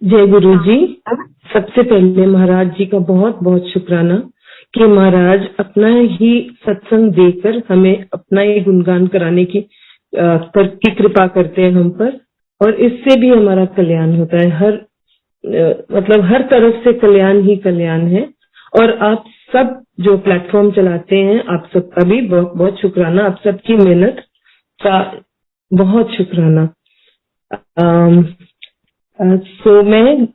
जय गुरु जी। सबसे पहले महाराज जी का बहुत बहुत शुक्राना कि महाराज अपना ही सत्संग देकर हमें अपना ही गुणगान कराने की की कृपा करते हैं हम पर, और इससे भी हमारा कल्याण होता है। मतलब हर तरफ से कल्याण ही कल्याण है। और आप सब जो प्लेटफॉर्म चलाते हैं, आप सबका भी बहुत बहुत शुक्राना। आप सबकी मेहनत का बहुत शुक्राना। सो मैं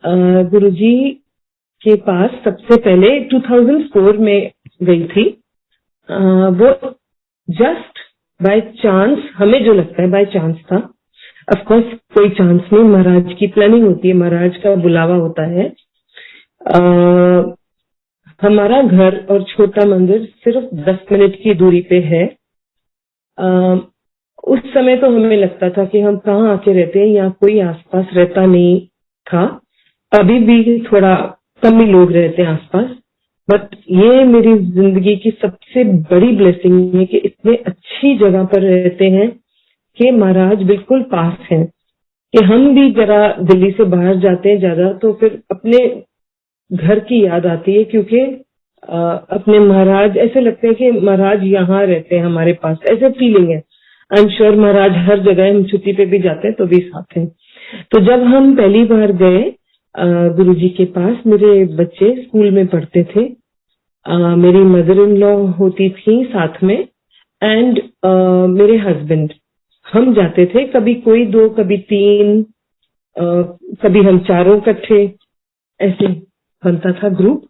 गुरुजी के पास सबसे पहले 2004 में गई थी। वो जस्ट बाय चांस, हमें जो लगता है बाय चांस था। ऑफ कोर्स कोई चांस नहीं, महाराज की प्लानिंग होती है, महाराज का बुलावा होता है। हमारा घर और छोटा मंदिर सिर्फ 10 मिनट की दूरी पे है। उस समय तो हमें लगता था कि हम कहाँ आके रहते हैं, यहाँ कोई आसपास रहता नहीं था। अभी भी थोड़ा कम ही लोग रहते हैं आसपास, बट ये मेरी जिंदगी की सबसे बड़ी ब्लेसिंग है कि इतने अच्छी जगह पर रहते हैं कि महाराज बिल्कुल पास हैं। कि हम भी जरा दिल्ली से बाहर जाते हैं ज्यादा तो फिर अपने घर की याद आती है, क्योंकि अपने महाराज ऐसे लगते हैं कि महाराज यहाँ रहते हैं हमारे पास, ऐसे फीलिंग है। आई एम श्योर महाराज हर जगह, हम छुट्टी पे भी जाते हैं तो भी साथ हैं। तो जब हम पहली बार गए गुरुजी के पास, मेरे बच्चे स्कूल में पढ़ते थे, मेरी मदर इन लॉ होती थी साथ में, एंड मेरे हस्बैंड, हम जाते थे। कभी कोई 2, कभी 3, कभी हम चारों इकट्ठे, ऐसे बनता था ग्रुप।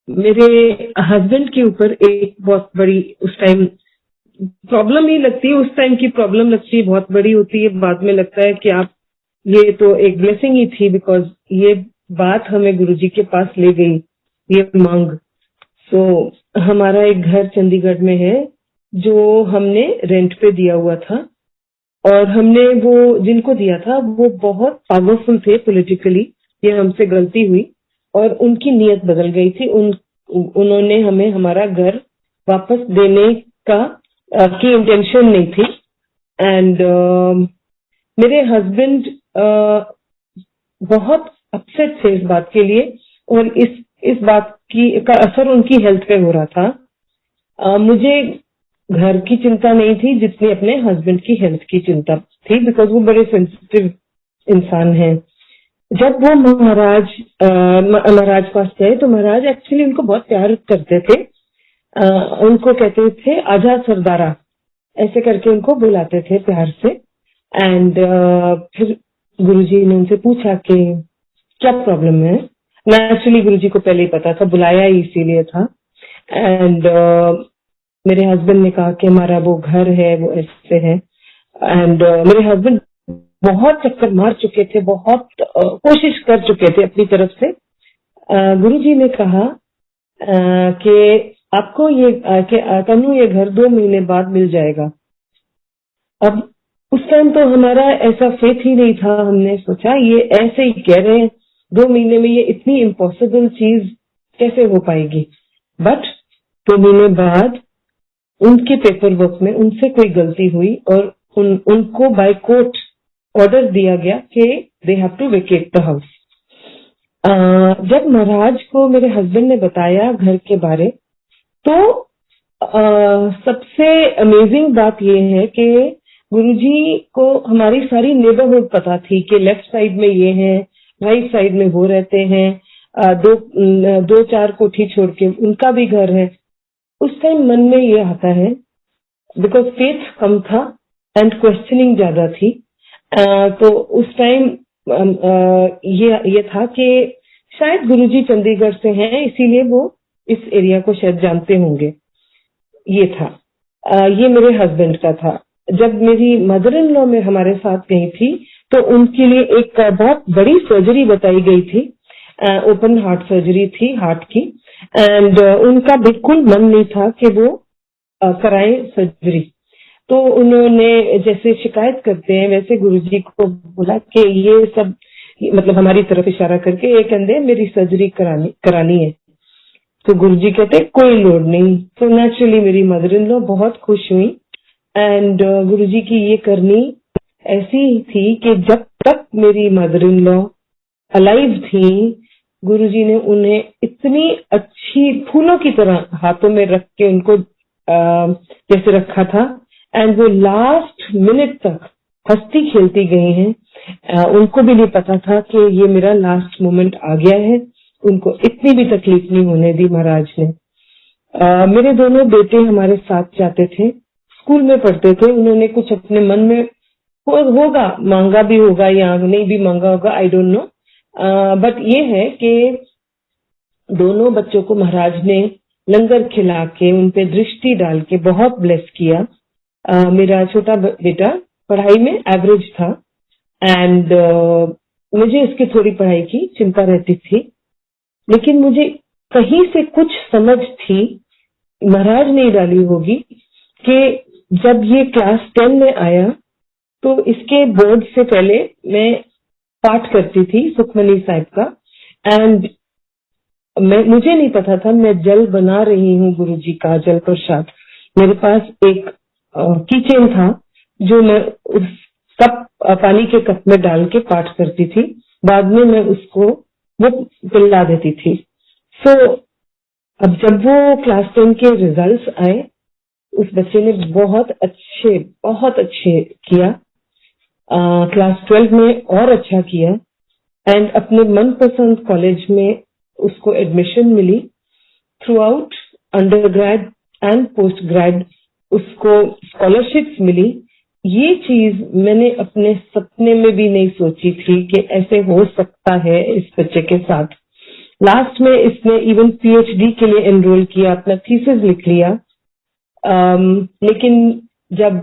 मेरे हस्बैंड के ऊपर एक बहुत बड़ी उस टाइम प्रॉब्लम ही लगती है, उस टाइम की प्रॉब्लम लगती है, बहुत बड़ी होती है। बाद में लगता है कि आप, ये तो एक ब्लेसिंग ही थी, बिकॉज ये बात हमें गुरुजी के पास ले गई, ये मांग। तो हमारा एक घर चंडीगढ़ में है जो हमने रेंट पे दिया हुआ था, और हमने वो जिनको दिया था वो बहुत पावरफुल थे पॉलिटिकली। ये हमसे गलती हुई और उनकी नीयत बदल गई थी। उन्होंने हमें हमारा घर वापस देने की इंटेंशन नहीं थी। एंड मेरे हस्बैंड बहुत अपसेट थे इस बात के लिए, और इस बात का असर उनकी हेल्थ पे हो रहा था। मुझे घर की चिंता नहीं थी जितनी अपने हस्बैंड की हेल्थ की चिंता थी, बिकॉज वो बड़े सेंसिटिव इंसान हैं। जब वो महाराज पास गए तो महाराज एक्चुअली उनको बहुत प्यार करते थे। उनको कहते थे आजा सरदारा, ऐसे करके उनको बुलाते थे प्यार से। एंड फिर गुरुजी ने उनसे पूछा कि क्या प्रॉब्लम है। नेचुरली गुरुजी को पहले ही पता था, बुलाया ही इसीलिए था। एंड मेरे हस्बैंड ने कहा कि हमारा वो घर है वो ऐसे है। एंड मेरे हस्बैंड बहुत चक्कर मार चुके थे, बहुत कोशिश कर चुके थे अपनी तरफ से। गुरुजी ने कहा कि आपको ये तनु ये घर 2 महीने बाद मिल जाएगा। अब उस टाइम तो हमारा ऐसा फेथ ही नहीं था। हमने सोचा ये ऐसे ही कह रहे हैं, 2 महीने में ये इतनी इम्पॉसिबल चीज कैसे हो पाएगी। बट 2 महीने बाद उनके पेपर वर्क में उनसे कोई गलती हुई और उनको बाय कोर्ट ऑर्डर दिया गया कि they have to vacate the house. जब महाराज को मेरे हस्बैंड ने बताया घर के बारे, तो सबसे अमेजिंग बात यह है कि गुरुजी को हमारी सारी नेबरहुड पता थी कि लेफ्ट साइड में ये है, राइट साइड में वो रहते हैं, 2-4 कोठी छोड़ के उनका भी घर है। उस टाइम मन में ये आता है, बिकॉज फेथ कम था एंड क्वेश्चनिंग ज्यादा थी। तो उस टाइम ये था कि शायद गुरुजी चंडीगढ़ से हैं, इसीलिए वो इस एरिया को शायद जानते होंगे। ये था, ये मेरे हस्बैंड का था। जब मेरी मदर इन लॉ में हमारे साथ गई थी तो उनके लिए एक बहुत बड़ी सर्जरी बताई गई थी, ओपन हार्ट सर्जरी थी हार्ट की। एंड उनका बिल्कुल मन नहीं था कि वो कराएं सर्जरी। तो उन्होंने जैसे शिकायत करते हैं वैसे गुरुजी को बोला कि ये सब, मतलब हमारी तरफ इशारा करके ये कहते मेरी सर्जरी करानी है। तो गुरुजी कहते कोई लोड नहीं। तो नेचुरली मेरी मदर इन लॉ बहुत खुश हुई। एंड गुरुजी की ये करनी ऐसी थी कि जब तक मेरी मदर इन लॉ अलाइव थी, गुरुजी ने उन्हें इतनी अच्छी फूलों की तरह हाथों में रख के उनको जैसे रखा था, एंड वो लास्ट मिनट तक हंसती खेलती गई हैं। उनको भी नहीं पता था कि ये मेरा लास्ट मोमेंट आ गया है। उनको इतनी भी तकलीफ नहीं होने दी महाराज ने। मेरे दोनों बेटे हमारे साथ जाते थे, स्कूल में पढ़ते थे। उन्होंने कुछ अपने मन में होगा, मांगा भी होगा या नहीं भी मांगा होगा, आई डोंट नो, बट ये है कि दोनों बच्चों को महाराज ने लंगर खिला के उन पे दृष्टि डाल के बहुत ब्लेस किया। मेरा छोटा बेटा पढ़ाई में एवरेज था, एंड मुझे इसकी थोड़ी पढ़ाई की चिंता रहती थी, लेकिन मुझे कहीं से कुछ समझ थी, महाराज ने डाली होगी, कि जब ये क्लास 10 में आया तो इसके बोर्ड से पहले मैं पाठ करती थी सुखमनी साहिब का, एंड मुझे नहीं पता था मैं जल बना रही हूँ गुरुजी का जल प्रसाद। मेरे पास एक कीचेन था जो मैं उस कप पानी के कप में डाल के पाठ करती थी, बाद में मैं उसको वो पिला देती थी। सो अब जब वो क्लास 10 के रिजल्ट्स आए, उस बच्चे ने बहुत अच्छे किया। क्लास 12 में और अच्छा किया, एंड अपने मनपसंद कॉलेज में उसको एडमिशन मिली। Throughout undergrad and postgrad उसको स्कॉलरशिप्स मिली। ये चीज मैंने अपने सपने में भी नहीं सोची थी कि ऐसे हो सकता है इस बच्चे के साथ। लास्ट में इसने इवन पीएचडी के लिए एनरोल किया, अपना थीसिस लिख लिया, लेकिन जब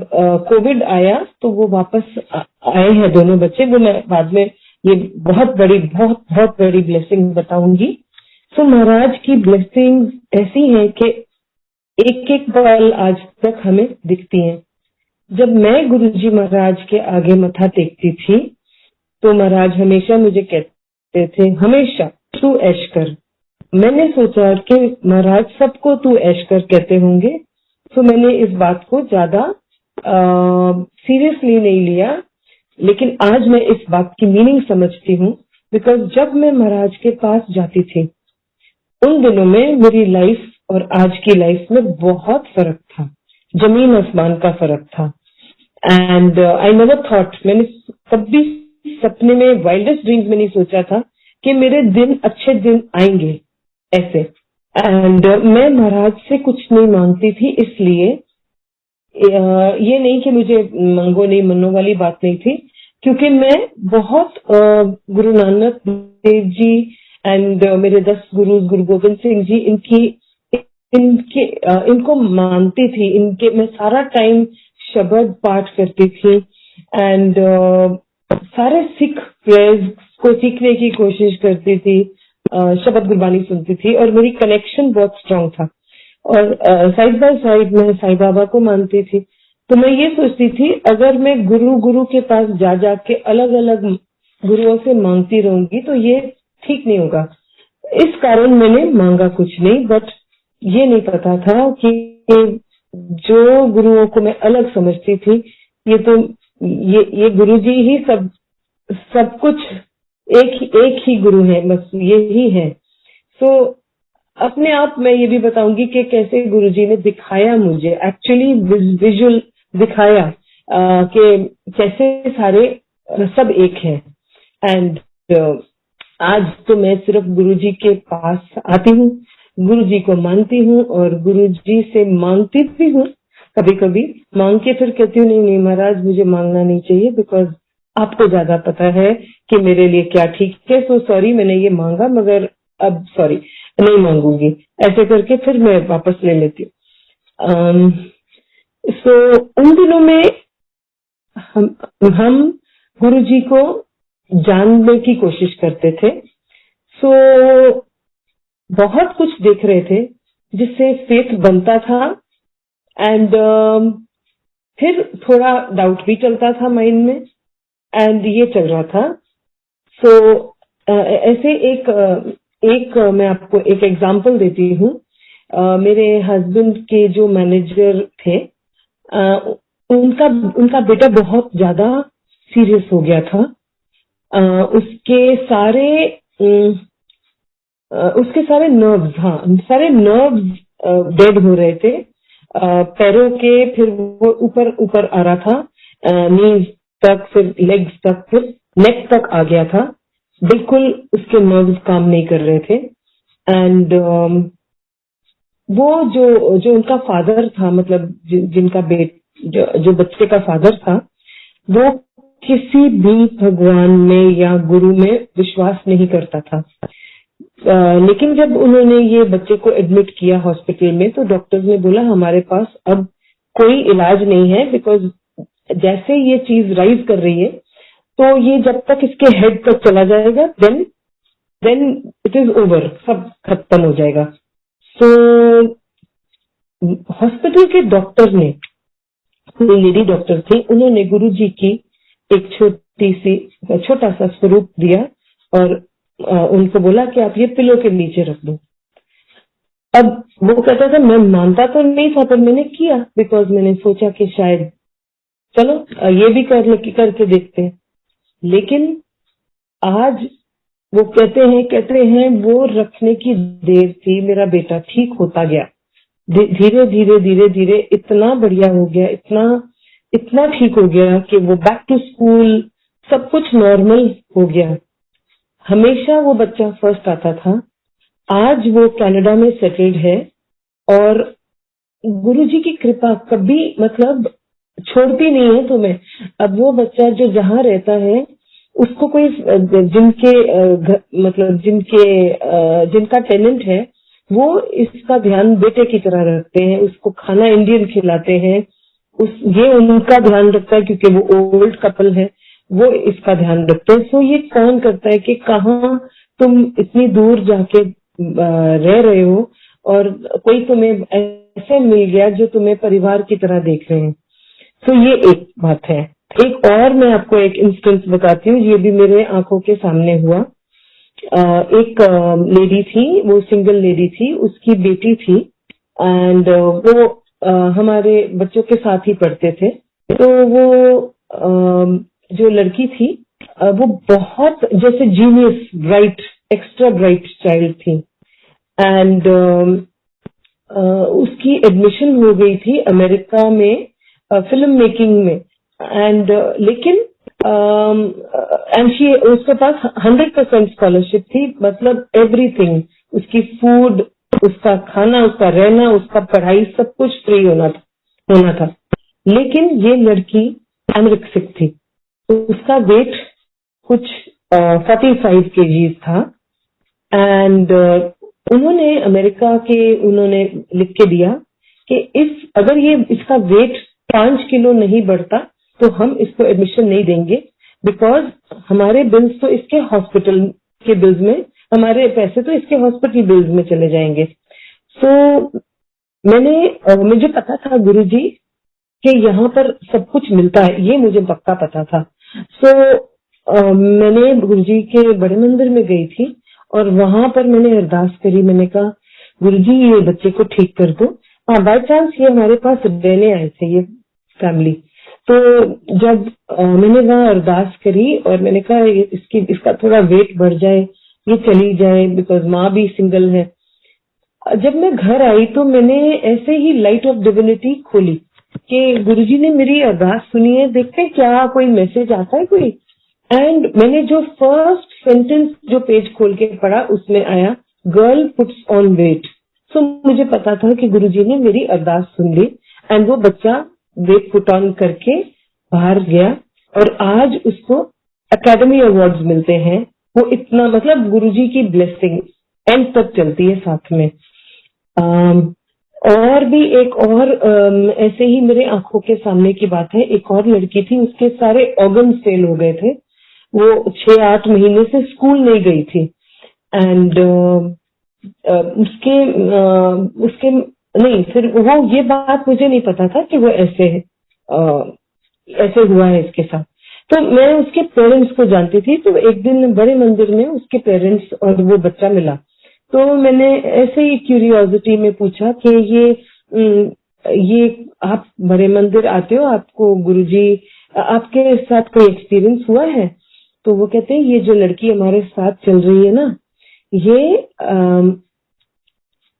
कोविड आया तो वो वापस आए हैं दोनों बच्चे। वो मैं बाद में ये बहुत बड़ी ब्लेसिंग बताऊंगी। सो महाराज की ब्लेसिंग ऐसी है कि एक एक पल आज तक हमें दिखती हैं। जब मैं गुरुजी महाराज के आगे मत्था टेकती थी तो महाराज हमेशा मुझे कहते थे, हमेशा तू ऐश कर। मैंने सोचा कि महाराज सबको तू ऐश कर कहते होंगे, तो मैंने इस बात को ज्यादा सीरियसली नहीं लिया, लेकिन आज मैं इस बात की मीनिंग समझती हूँ। बिकॉज जब मैं महाराज के पास जाती थी उन दिनों में मेरी लाइफ और आज की लाइफ में बहुत फर्क था, जमीन आसमान का फर्क था। एंड आई नेवर थॉट, मैंने कभी सपने में वाइल्डेस्ट ड्रीम्स में नहीं सोचा था कि मेरे दिन अच्छे दिन आएंगे ऐसे। एंड मैं महाराज से कुछ नहीं मांगती थी, इसलिए ये नहीं कि मुझे मंगो नहीं मनो वाली बात नहीं थी, क्योंकि मैं बहुत गुरु नानक देव जी एंड मेरे 10 गुरु गुरु गोविंद सिंह जी इनको मानती थी। इनके मैं सारा टाइम शब्द पाठ करती थी, एंड सारे सिख प्रेयर्स को सीखने की कोशिश करती थी, शब्द गुरबानी सुनती थी, और मेरी कनेक्शन बहुत स्ट्रांग था। और साइड बाय साइड मैं साईं बाबा को मानती थी। तो मैं ये सोचती थी, अगर मैं गुरु के पास जा के अलग अलग गुरुओं से मांगती रहूंगी तो ये ठीक नहीं होगा। इस कारण मैंने मांगा कुछ नहीं, बट ये नहीं पता था कि जो गुरुओं को मैं अलग समझती थी, ये गुरुजी ही सब कुछ एक ही गुरु है, बस यही है। सो अपने आप मैं ये भी बताऊंगी कि कैसे गुरुजी ने दिखाया मुझे, एक्चुअली विजुअल दिखाया कि कैसे सारे सब एक है। एंड आज तो मैं सिर्फ गुरुजी के पास आती हूँ, गुरुजी को मानती हूँ और गुरुजी से मांगती भी हूँ। कभी कभी मांग के फिर कहती हूँ नहीं महाराज मुझे मांगना नहीं चाहिए, बिकॉज आपको ज्यादा पता है कि मेरे लिए क्या ठीक है। सो सॉरी, मैंने ये मांगा मगर अब सॉरी नहीं मांगूंगी, ऐसे करके फिर मैं वापस ले लेती हूँ। सो उन दिनों में हम गुरुजी को जानने की कोशिश करते थे। सो बहुत कुछ देख रहे थे जिससे फेथ बनता था, एंड फिर थोड़ा डाउट भी चलता था माइंड में, एंड ये चल रहा था। सो ऐसे एक मैं आपको एक एग्जांपल देती हूँ। मेरे हस्बैंड के जो मैनेजर थे, उनका बेटा बहुत ज्यादा सीरियस हो गया था, उसके सारे नर्व्स, हाँ सारे नर्व्स डेड हो रहे थे पैरों के, फिर वो ऊपर ऊपर आ रहा था, नीज तक, फिर लेग्स तक, फिर नेक तक आ गया था, बिल्कुल उसके नर्व्स काम नहीं कर रहे थे। एंड वो जो उनका फादर था, मतलब जिनका जो बच्चे का फादर था, वो किसी भी भगवान में या गुरु में विश्वास नहीं करता था। लेकिन जब उन्होंने ये बच्चे को एडमिट किया हॉस्पिटल में, तो डॉक्टर्स ने बोला हमारे पास अब कोई इलाज नहीं है, बिकॉज जैसे ये चीज राइज कर रही है, तो ये जब तक इसके हेड तक चला जाएगा, देन इट इज ओवर, सब खत्म हो जाएगा। तो हॉस्पिटल के डॉक्टर ने, लेडी डॉक्टर थी, उन्होंने गुरुजी की एक छोटा सा स्वरूप दिया और उनको बोला कि आप ये पिलो के नीचे रख दो। अब वो कहता था मैं मानता तो नहीं था, पर मैंने किया, बिकॉज मैंने सोचा कि शायद चलो ये भी करके देखते हैं। लेकिन आज वो कहते हैं वो रखने की देर थी, मेरा बेटा ठीक होता गया, धीरे धीरे इतना बढ़िया हो गया, इतना ठीक हो गया कि वो बैक टू स्कूल, सब कुछ नॉर्मल हो गया। हमेशा वो बच्चा फर्स्ट आता था, आज वो कनाडा में सेटल्ड है, और गुरुजी की कृपा कभी मतलब छोड़ती नहीं है तुम्हें। अब वो बच्चा जो जहाँ रहता है, उसको कोई जिनका टेनेंट है, वो इसका ध्यान बेटे की तरह रखते हैं, उसको खाना इंडियन खिलाते हैं, ये उनका ध्यान रखता है क्योंकि वो ओल्ड कपल है, वो इसका ध्यान रखते हैं। सो ये कौन करता है कि कहाँ तुम इतनी दूर जाके रह रहे हो और कोई तुम्हें ऐसे मिल गया जो तुम्हें परिवार की तरह देख रहे हैं। तो ये एक बात है। एक और मैं आपको एक इंस्टेंस बताती हूँ, ये भी मेरे आंखों के सामने हुआ। एक लेडी थी, वो सिंगल लेडी थी, उसकी बेटी थी, एंड वो हमारे बच्चों के साथ ही पढ़ते थे। तो वो जो लड़की थी, वो बहुत जैसे genius, bright, extra bright child थी, एंड उसकी एडमिशन हो गई थी अमेरिका में फिल्म मेकिंग में, एंड लेकिन उसके पास 100% स्कॉलरशिप थी, मतलब एवरीथिंग, उसकी फूड, उसका खाना, उसका रहना, उसका पढ़ाई, सब कुछ फ्री होना था। लेकिन ये लड़की एनोरेक्सिक थी, उसका वेट कुछ 45 kg था, एंड उन्होंने अमेरिका के उन्होंने लिख के दिया कि अगर ये इसका वेट 5 किलो नहीं बढ़ता तो हम इसको एडमिशन नहीं देंगे, बिकॉज हमारे बिल्स तो इसके हॉस्पिटल के बिल्स में, हमारे पैसे तो इसके हॉस्पिटल बिल्स में चले जाएंगे। तो मुझे पता था गुरुजी कि यहाँ पर सब कुछ मिलता है, ये मुझे पक्का पता था। सो मैंने गुरुजी के बड़े मंदिर में गई थी और वहां पर मैंने अरदास करी। मैंने कहा गुरुजी ये बच्चे को ठीक कर दो। हाँ, बाय चांस ये हमारे पास रहने आए थे, ये फैमिली। तो जब मैंने वहां अरदास करी और मैंने कहा इसका थोड़ा वेट बढ़ जाए, ये चली जाए, बिकॉज माँ भी सिंगल है। जब मैं घर आई तो मैंने ऐसे ही लाइट ऑफ डिविनिटी खोली कि गुरुजी ने मेरी अरदास सुनी है, देखते क्या कोई मैसेज आता है कोई। एंड मैंने जो फर्स्ट सेंटेंस जो पेज खोल के पढ़ा, उसमें आया गर्ल पुट्स ऑन वेट। सो मुझे पता था कि गुरुजी ने मेरी अरदास सुन ली, एंड वो बच्चा वेट पुट ऑन करके बाहर गया और आज उसको एकेडमी अवार्ड्स मिलते हैं। वो इतना, मतलब गुरुजी की ब्लेसिंग एंड तक चलती है साथ में। और भी एक और ऐसे ही मेरे आंखों के सामने की बात है। एक और लड़की थी, उसके सारे ऑर्गन फेल हो गए थे, वो 6-8 महीने से स्कूल नहीं गई थी, एंड उसके नहीं, फिर वो, ये बात मुझे नहीं पता था कि वो ऐसे हुआ है इसके साथ। तो मैं उसके पेरेंट्स को जानती थी, तो एक दिन बड़े मंदिर में उसके पेरेंट्स और वो बच्चा मिला। तो मैंने ऐसे ही क्यूरियोसिटी में पूछा कि ये आप बड़े मंदिर आते हो, आपको गुरुजी, आपके साथ कोई एक्सपीरियंस हुआ है? तो वो कहते हैं ये जो लड़की हमारे साथ चल रही है ना, ये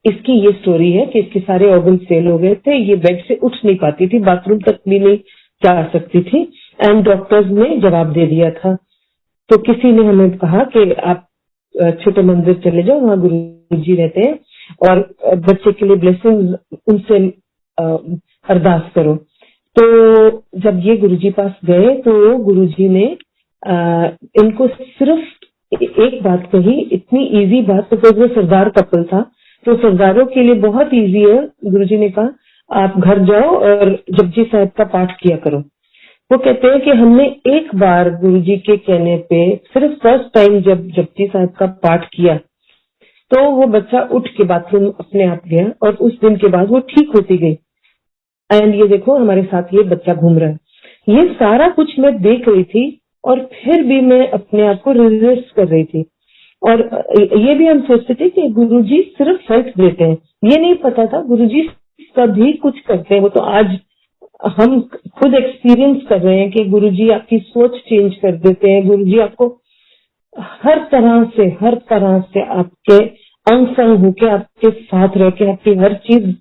इसकी ये स्टोरी है कि इसके सारे ऑर्गन फेल हो गए थे, ये बेड से उठ नहीं पाती थी, बाथरूम तक भी नहीं जा सकती थी, एंड डॉक्टर्स ने जवाब दे दिया था। तो किसी ने हमें कहा कि आप छोटे मंदिर चले जाओ, वहां गुरुजी रहते हैं, और बच्चे के लिए ब्लेसिंग्स उनसे अरदास करो। तो जब ये गुरुजी पास गए तो गुरुजी ने इनको सिर्फ एक बात कही, इतनी इजी बात, बिकॉज वो सरदार कपल था, तो सरदारों के लिए बहुत इजी है। गुरुजी ने कहा आप घर जाओ और जपजी साहब का पाठ किया करो। वो कहते हैं कि हमने एक बार गुरुजी के कहने पे सिर्फ फर्स्ट टाइम जब जपजी साहब का पाठ किया तो वो बच्चा उठ के बाथरूम अपने आप गया, और उस दिन के बाद वो ठीक होती गई। एंड ये देखो हमारे साथ ये बच्चा घूम रहा है। ये सारा कुछ मैं देख रही थी और फिर भी मैं अपने आप को रेजिस्ट कर रही थी। और ये भी हम सोचते थे कि गुरुजी सिर्फ हेल्प देते हैं, ये नहीं पता था गुरुजी सभी कुछ करते हैं। वो तो आज हम खुद एक्सपीरियंस कर रहे हैं कि गुरुजी आपकी सोच चेंज कर देते हैं, गुरुजी आपको हर तरह से आपके अंग संग होके आपके साथ रह के आपकी हर चीज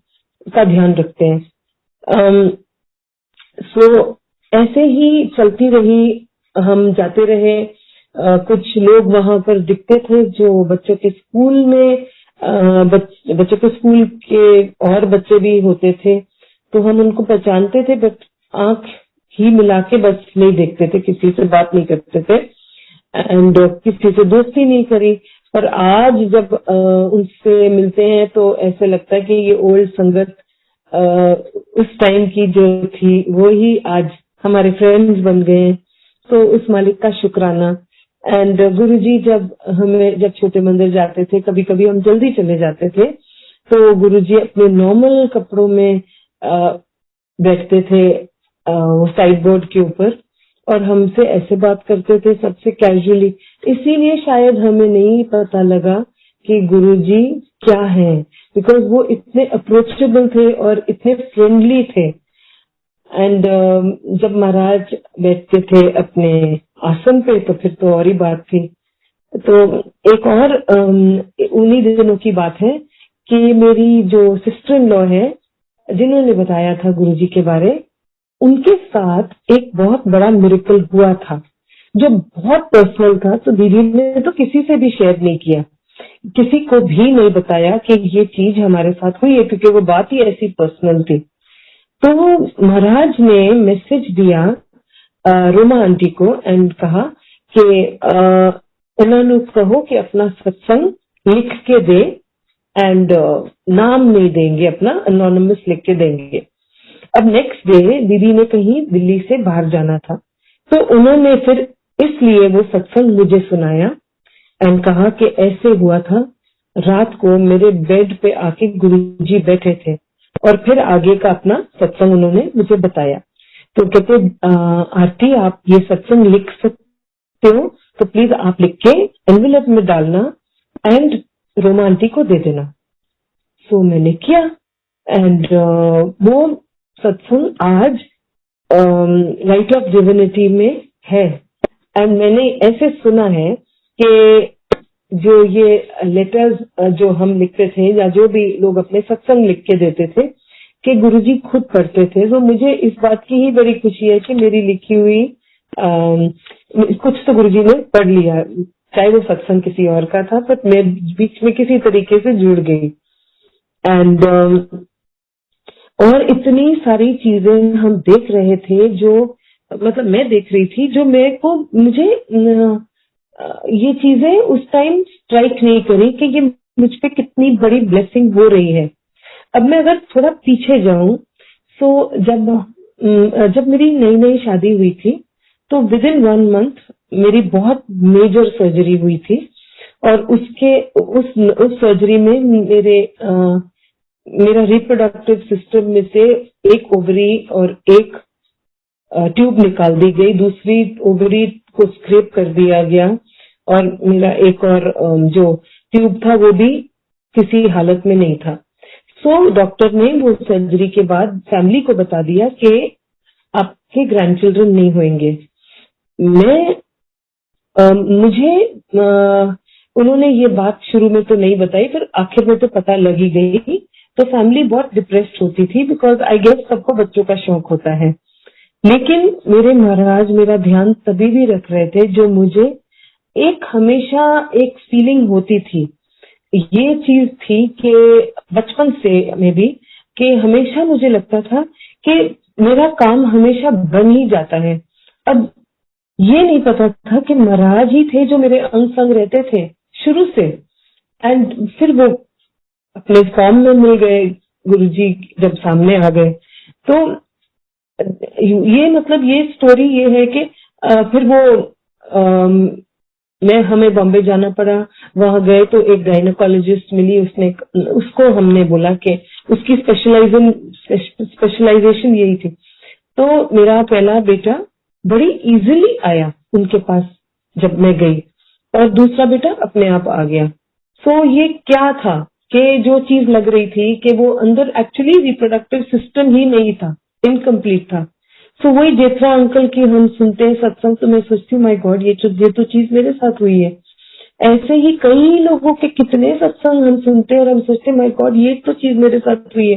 का ध्यान रखते हैं। सो ऐसे ही चलती रही, हम जाते रहे। कुछ लोग वहां पर दिखते थे जो बच्चों के स्कूल में, बच्चों के स्कूल के और बच्चे भी होते थे, तो हम उनको पहचानते थे, बट आंख ही मिला के बस नहीं देखते थे, किसी से बात नहीं करते थे, एंड किसी से दोस्ती नहीं करी। पर आज जब उनसे मिलते हैं तो ऐसे लगता है कि ये ओल्ड संगत उस टाइम की जो थी वो ही आज हमारे फ्रेंड्स बन गए हैं। तो उस मालिक का शुक्राना। एंड गुरुजी जब छोटे मंदिर जाते थे, कभी कभी हम जल्दी चले जाते थे, तो गुरुजी अपने नॉर्मल कपड़ों में बैठते थे साइड बोर्ड के ऊपर, और हमसे ऐसे बात करते थे सबसे कैजुअली। इसीलिए शायद हमें नहीं पता लगा कि गुरुजी क्या है, बिकॉज वो इतने अप्रोचेबल थे और इतने फ्रेंडली थे। एंड जब महाराज बैठते थे अपने आसन पे तो फिर तो और ही बात थी। तो एक और उन्हीं दिनों की बात है कि मेरी जो सिस्टर इन लॉ है जिन्होंने बताया था गुरुजी के बारे, उनके साथ एक बहुत बड़ा मिरेकल हुआ था जो बहुत पर्सनल था। तो दीदी ने तो किसी से भी शेयर नहीं किया, किसी को भी नहीं बताया कि ये चीज हमारे साथ हुई है, क्योंकि वो बात ही ऐसी पर्सनल थी। तो महाराज ने मैसेज दिया रोमा आंटी को एंड कहा कि उन्होंने कहो कि अपना सत्संग लिख के दे, एंड नाम नहीं देंगे, अपना अनोनिमस लिख के देंगे। अब नेक्स्ट डे दीदी ने कहीं दिल्ली से बाहर जाना था, तो उन्होंने फिर इसलिए वो सत्संग मुझे सुनाया एंड कहा कि ऐसे हुआ था, रात को मेरे बेड पे आके गुरुजी बैठे थे, और फिर आगे का अपना सत्संग उन्होंने मुझे बताया। तो कहते आरती आप ये सत्संग लिख सकते हो तो प्लीज आप लिख के एनवेलप में डालना एंड रोमा आंटी को दे देना। सो मैंने किया, एंड वो सत्संग आज लाइट ऑफ डिविनिटी में है। एंड मैंने ऐसे सुना है कि जो ये लेटर्स जो हम लिखते थे या जो भी लोग अपने सत्संग लिख के देते थे कि गुरुजी खुद पढ़ते थे। तो मुझे इस बात की ही बड़ी खुशी है कि मेरी लिखी हुई कुछ तो गुरुजी ने पढ़ लिया, चाहे वो सत्संग किसी और का था, बट मैं बीच में किसी तरीके से जुड़ गई। एंड और इतनी सारी चीजें हम देख रहे थे जो मतलब मैं देख रही थी जो मुझे ये चीजें उस टाइम स्ट्राइक नहीं करी कि ये मुझ पे कितनी बड़ी ब्लेसिंग हो रही है। अब मैं अगर थोड़ा पीछे जाऊं तो जब मेरी नई शादी हुई थी तो विद इन 1 मंथ मेरी बहुत मेजर सर्जरी हुई थी, और उस सर्जरी में मेरा रिप्रोडक्टिव सिस्टम में से एक ओवरी और एक ट्यूब निकाल दी गई, दूसरी ओवरी को स्क्रैप कर दिया गया, और मेरा एक और जो ट्यूब था वो भी किसी हालत में नहीं था। सो डॉक्टर ने वो सर्जरी के बाद फैमिली को बता दिया कि आपके ग्रैंडचिल्ड्रन नहीं होंगे। मैं मुझे उन्होंने ये बात शुरू में तो नहीं बताई, पर आखिर में तो पता लगी गई। तो फैमिली बहुत डिप्रेस्ड होती थी, बिकॉज आई गेस सबको बच्चों का शौक होता है। लेकिन मेरे महाराज मेरा ध्यान तभी भी रख रहे थे, जो मुझे एक हमेशा एक फीलिंग होती थी, ये चीज थी कि बचपन से में भी, कि हमेशा मुझे लगता था कि मेरा काम हमेशा बन ही जाता है। अब ये नहीं पता था कि महाराज ही थे जो मेरे अंग संग रहते थे शुरू से। एंड फिर वो अपने फॉर्म में मिल गए, गुरुजी जब सामने आ गए। तो ये मतलब ये स्टोरी ये है कि फिर वो मैं हमें बॉम्बे जाना पड़ा। वहां गए तो एक गायनोकोलॉजिस्ट मिली, उसको हमने बोला कि उसकी स्पेशलाइजेशन यही थी। तो मेरा पहला बेटा बड़ी इजीली आया उनके पास जब मैं गई, और दूसरा बेटा अपने आप आ गया। सो ये क्या था कि जो चीज लग रही थी कि वो अंदर एक्चुअली रिप्रोडक्टिव सिस्टम ही नहीं था, इनकम्प्लीट था। सो वही जेठरा अंकल की हम सुनते हैं सत्संग, तो मैं सोचती हूँ माय गॉड, ये तो चीज मेरे साथ हुई है। ऐसे ही कई लोगों के कितने सत्संग हम सुनते हैं और हम सोचते हैं माय गॉड, ये तो चीज मेरे साथ हुई है।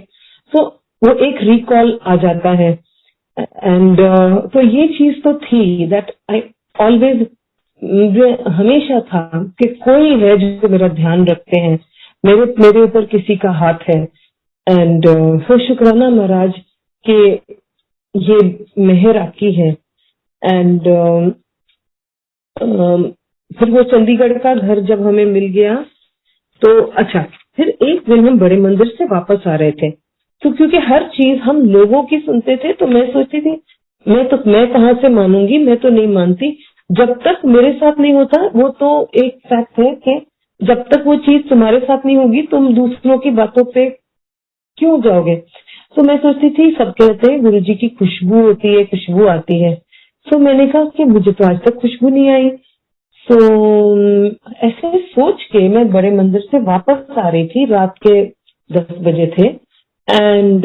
सो वो एक रिकॉल आ जाता है। एंड तो ये चीज तो थी दैट आई ऑलवेज, मुझे हमेशा था कि कोई है जो मेरा ध्यान रखते हैं, मेरे ऊपर किसी का हाथ है। एंड फिर शुक्राना महाराज के ये मेहर आपकी है। एंड फिर वो चंडीगढ़ का घर जब हमें मिल गया तो अच्छा, फिर एक दिन हम बड़े मंदिर से वापस आ रहे थे, तो क्योंकि हर चीज हम लोगों की सुनते थे, तो मैं सोचती थी मैं कहाँ से मानूंगी, मैं तो नहीं मानती जब तक मेरे साथ नहीं होता। वो तो एक फैक्ट है कि जब तक वो चीज तुम्हारे साथ नहीं होगी, तुम दूसरों की बातों पे क्यों जाओगे। तो मैं सोचती थी सब कहते हैं गुरुजी की खुशबू होती है, खुशबू आती है। तो मैंने कहा कि मुझे तो आज तक खुशबू नहीं आई। तो ऐसे सोच के मैं बड़े मंदिर से वापस आ रही थी, रात के 10 बजे थे। एंड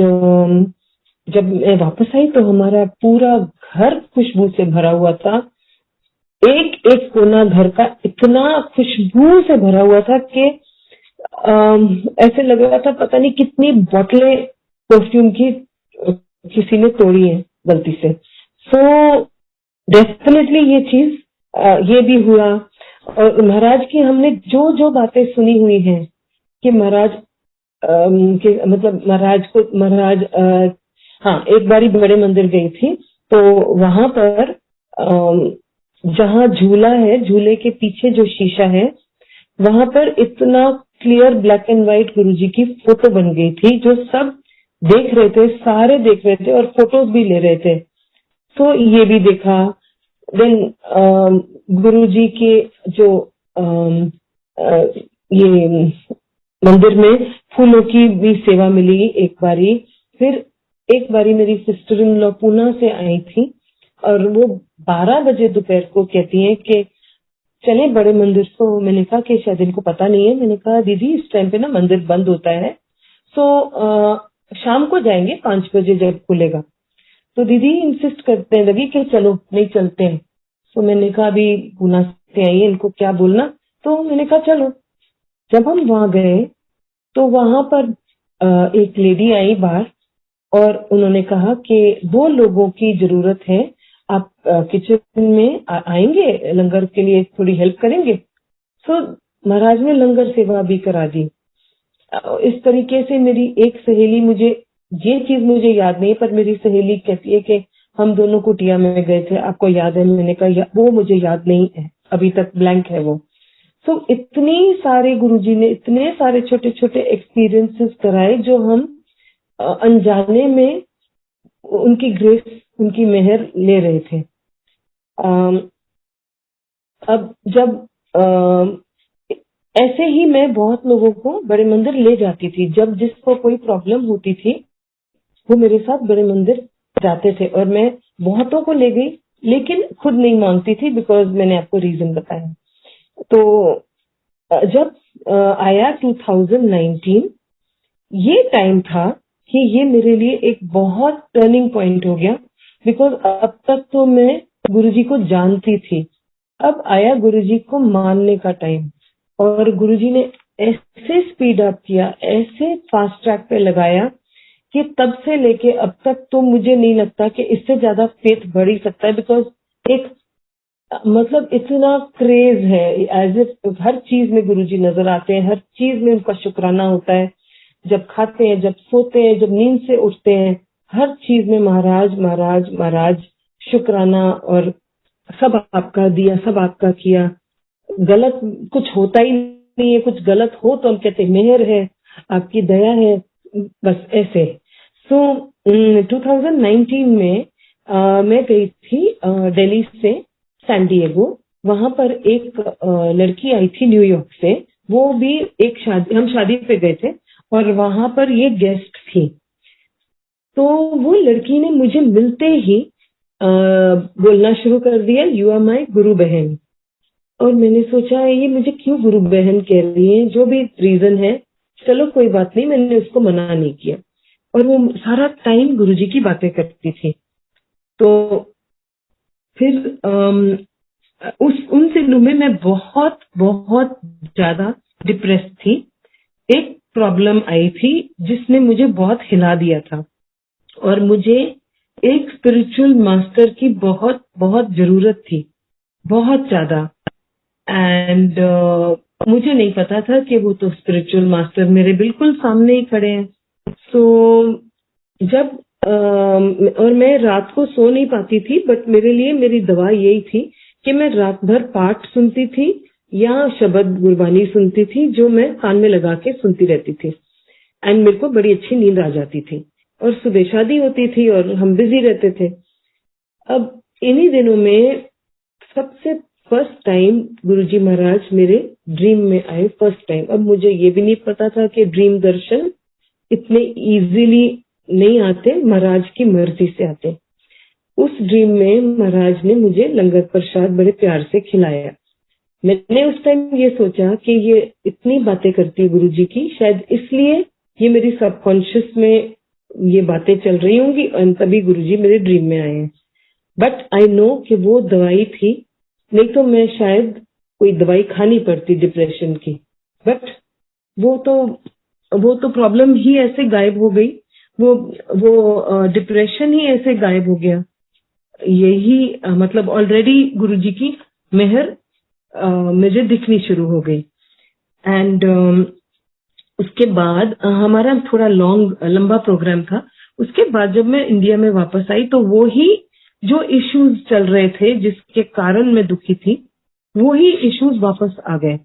जब मैं वापस आई तो हमारा पूरा घर खुशबू से भरा हुआ था। एक एक कोना घर का इतना खुशबू से भरा हुआ था कि ऐसे लग रहा था पता नहीं कितनी बोतलें परफ्यूम की किसी ने तोड़ी है गलती से। सो डेफिनेटली ये चीज ये भी हुआ। और महाराज की हमने जो जो बातें सुनी हुई हैं कि महाराज कि मतलब महाराज हाँ, एक बारी बड़े मंदिर गई थी, तो वहां पर जहाँ झूला है, झूले के पीछे जो शीशा है, वहां पर इतना क्लियर ब्लैक एंड व्हाइट गुरुजी की फोटो बन गई थी, जो सब देख रहे थे, सारे देख रहे थे और फोटोज भी ले रहे थे। तो ये भी देखा। देन गुरुजी के जो ये मंदिर में फूलों की भी सेवा मिली एक बारी। फिर एक बारी मेरी सिस्टर इन लॉ पूना से आई थी, और वो 12 बजे दोपहर को कहती हैं कि चले बड़े मंदिर। तो मैंने कहा कि शायद इनको पता नहीं है। मैंने कहा दीदी इस टाइम पे ना मंदिर बंद होता है, सो शाम को जाएंगे 5 बजे जब खुलेगा। तो दीदी इंसिस्ट करते लगी कि चलो नहीं चलते हैं। तो मैंने कहा अभी पूना से आई है, इनको क्या बोलना। तो मैंने कहा चलो। जब हम वहां गए तो वहां पर एक लेडी आई बाहर, और उन्होंने कहा कि 2 लोगों की जरूरत है, आप किचन में आएंगे, लंगर के लिए थोड़ी हेल्प करेंगे। तो महाराज ने लंगर सेवा भी करा दी। इस तरीके से मेरी एक सहेली, मुझे ये चीज मुझे याद नहीं, पर मेरी सहेली कहती है कि हम दोनों कुटिया में गए थे, आपको याद है। मैंने कहा वो मुझे याद नहीं है, अभी तक ब्लैंक है वो। तो इतनी सारे गुरुजी ने इतने सारे छोटे छोटे एक्सपीरियंसेस कराए, जो हम अनजाने में उनकी ग्रेस, उनकी मेहर ले रहे थे। अब जब ऐसे ही मैं बहुत लोगों को बड़े मंदिर ले जाती थी, जब जिसको कोई प्रॉब्लम होती थी वो मेरे साथ बड़े मंदिर जाते थे, और मैं बहुतों को ले गई, लेकिन खुद नहीं मांगती थी, बिकॉज मैंने आपको रीजन बताया। तो जब आया 2019, ये टाइम था कि ये मेरे लिए एक बहुत टर्निंग पॉइंट हो गया, बिकॉज अब तक तो मैं गुरुजी को जानती थी, अब आया गुरुजी को मानने का टाइम, और गुरुजी ने ऐसे स्पीड अप किया, ऐसे फास्ट ट्रैक पे लगाया कि तब से लेके अब तक तो मुझे नहीं लगता कि इससे ज्यादा फेथ बढ़ ही सकता है। बिकॉज एक मतलब इतना क्रेज है, एज इफ हर चीज में गुरुजी नजर आते हैं, हर चीज में उनका शुक्राना होता है। जब खाते हैं, जब सोते हैं, जब नींद से उठते हैं, हर चीज में महाराज महाराज महाराज शुक्राना, और सब आपका दिया, सब आपका किया। गलत कुछ होता ही नहीं है, कुछ गलत हो तो हम कहते हैं मेहर है, आपकी दया है, बस ऐसे। सो 2019 में मैं गई थी दिल्ली से सैन डिएगो। वहां पर एक लड़की आई थी न्यूयॉर्क से, वो भी एक शादी, हम शादी पे गए थे और वहां पर ये गेस्ट थी। तो वो लड़की ने मुझे मिलते ही बोलना शुरू कर दिया, यू आर माई गुरु बहन। और मैंने सोचा ये मुझे क्यों गुरु बहन कह रही है, जो भी रीजन है चलो कोई बात नहीं, मैंने उसको मना नहीं किया। और वो सारा टाइम गुरुजी की बातें करती थी। तो फिर उन दिनों में मैं बहुत बहुत ज्यादा डिप्रेस थी। एक प्रॉब्लम आई थी जिसने मुझे बहुत हिला दिया था, और मुझे एक स्पिरिचुअल मास्टर की बहुत बहुत जरूरत थी, बहुत ज्यादा। एंड मुझे नहीं पता था कि वो तो स्पिरिचुअल मास्टर मेरे बिल्कुल सामने ही खड़े हैं। सो जब और मैं रात को सो नहीं पाती थी, बट मेरे लिए मेरी दवा यही थी कि मैं रात भर पाठ सुनती थी या शब्द गुरबानी सुनती थी, जो मैं कान में लगा के सुनती रहती थी। एंड मेरे को बड़ी अच्छी नींद आ जाती थी, और सुबह शादी होती थी और हम बिजी रहते थे। अब इन्हीं दिनों में सबसे फर्स्ट टाइम गुरुजी महाराज मेरे ड्रीम में आए, फर्स्ट टाइम। अब मुझे ये भी नहीं पता था कि ड्रीम दर्शन इतने इजीली नहीं आते, महाराज की मर्जी से आते। उस ड्रीम में महाराज ने मुझे लंगर प्रसाद बड़े प्यार से खिलाया। मैंने उस टाइम ये सोचा कि ये इतनी बातें करती है गुरुजी की, शायद इसलिए ये मेरी सबकॉन्शियस में ये बातें चल रही होंगी, और तभी गुरुजी मेरे ड्रीम में आए हैं। बट आई नो कि वो दवाई थी, नहीं तो मैं शायद कोई दवाई खानी पड़ती डिप्रेशन की। बट वो तो प्रॉब्लम ही ऐसे गायब हो गई, वो डिप्रेशन ही ऐसे गायब हो गया। यही मतलब ऑलरेडी गुरुजी की मेहर मुझे दिखनी शुरू हो गई। एंड उसके बाद हमारा थोड़ा लंबा प्रोग्राम था। उसके बाद जब मैं इंडिया में वापस आई तो वो ही जो इश्यूज चल रहे थे जिसके कारण मैं दुखी थी, वो ही इश्यूज वापस आ गए।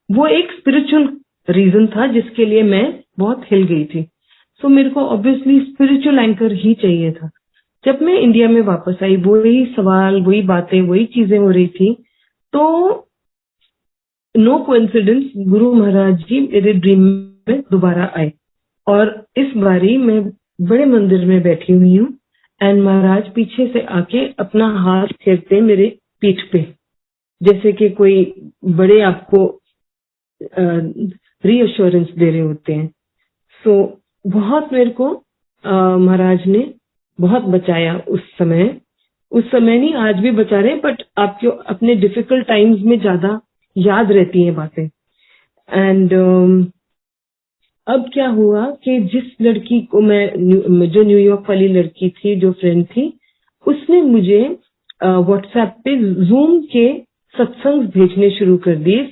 वो एक स्पिरिचुअल रीजन था जिसके लिए मैं बहुत हिल गई थी। सो मेरे को ऑब्वियसली स्पिरिचुअल एंकर ही चाहिए था। जब मैं इंडिया में वापस आई, वही सवाल, वही बातें, वही चीजें हो रही थी। तो नो कोइंसिडेंस, गुरु महाराज जी मेरे ड्रीम में दोबारा आए, और इस बारी मैं बड़े मंदिर में बैठी हुई हूँ, एंड महाराज पीछे से आके अपना हाथ फेरते मेरे पीठ पे, जैसे कि कोई बड़े आपको रीअश्योरेंस दे रहे होते हैं। सो बहुत मेरे को महाराज ने बहुत बचाया उस समय नहीं, आज भी बचा रहे, बट आपके अपने डिफिकल्ट टाइम्स में ज्यादा याद रहती हैं बातें। एंड अब क्या हुआ कि जिस लड़की को मैं जो न्यूयॉर्क वाली लड़की थी, जो फ्रेंड थी, उसने मुझे व्हाट्सएप पे जूम के सत्संग भेजने शुरू कर दिए,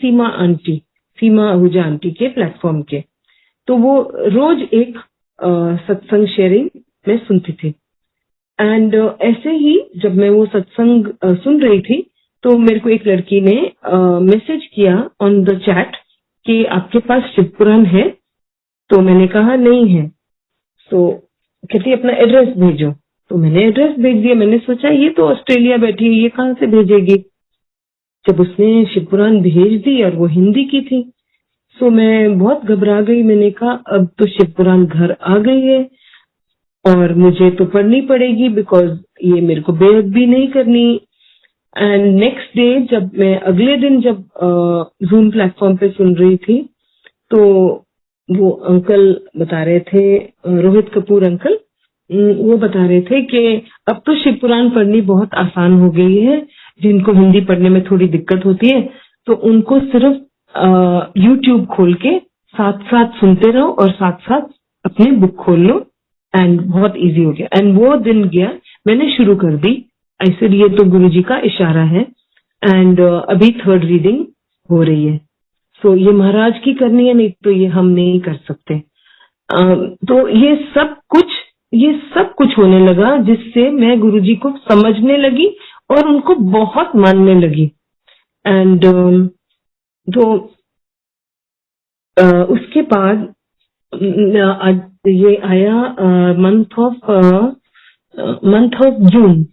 सीमा आहूजा आंटी के प्लेटफॉर्म के। तो वो रोज एक सत्संग शेयरिंग में सुनती थी। एंड ऐसे ही जब मैं वो सत्संग सुन रही थी, तो मेरे को एक लड़की ने मैसेज किया ऑन द चैट कि आपके पास शिव पुराण है? तो मैंने कहा नहीं है। तो कहती अपना एड्रेस भेजो। तो मैंने एड्रेस भेज दिया। मैंने सोचा ये तो ऑस्ट्रेलिया बैठी है, ये कहाँ से भेजेगी। जब उसने शिव पुराण भेज दी और वो हिंदी की थी, सो मैं बहुत घबरा गई। मैंने कहा अब तो शिव पुराण घर आ गई है और मुझे तो पढ़नी पड़ेगी, बिकॉज ये मेरे को बेअदबी नहीं करनी। एंड नेक्स्ट डे जब मैं अगले दिन जब जूम प्लेटफॉर्म पे सुन रही थी, तो वो अंकल बता रहे थे, रोहित कपूर अंकल, वो बता रहे थे कि अब तो शिव पुराण पढ़नी बहुत आसान हो गई है, जिनको हिंदी पढ़ने में थोड़ी दिक्कत होती है, तो उनको सिर्फ यूट्यूब खोल के साथ साथ सुनते रहो और साथ साथ अपनी बुक खोल लो, एंड बहुत इजी हो गया। एंड वो दिन गया, मैंने शुरू कर दी ऐसे, ये तो गुरुजी का इशारा है। एंड अभी 3rd रीडिंग हो रही है। सो ये महाराज की करनी है, नहीं तो ये हम नहीं कर सकते। तो ये सब कुछ होने लगा जिससे मैं गुरुजी को समझने लगी और उनको बहुत मानने लगी। एंड तो उसके बाद ये आया मंथ ऑफ जून।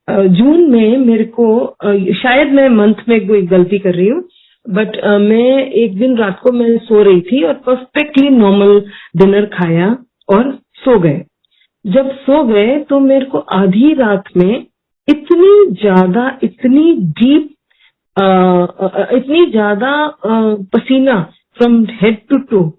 जून में मेरे को शायद मैं मंथ में कोई गलती कर रही हूँ, बट मैं एक दिन रात को मैं सो रही थी और परफेक्टली नॉर्मल डिनर खाया और सो गए। जब सो गए तो मेरे को आधी रात में इतनी ज्यादा पसीना from head to toe.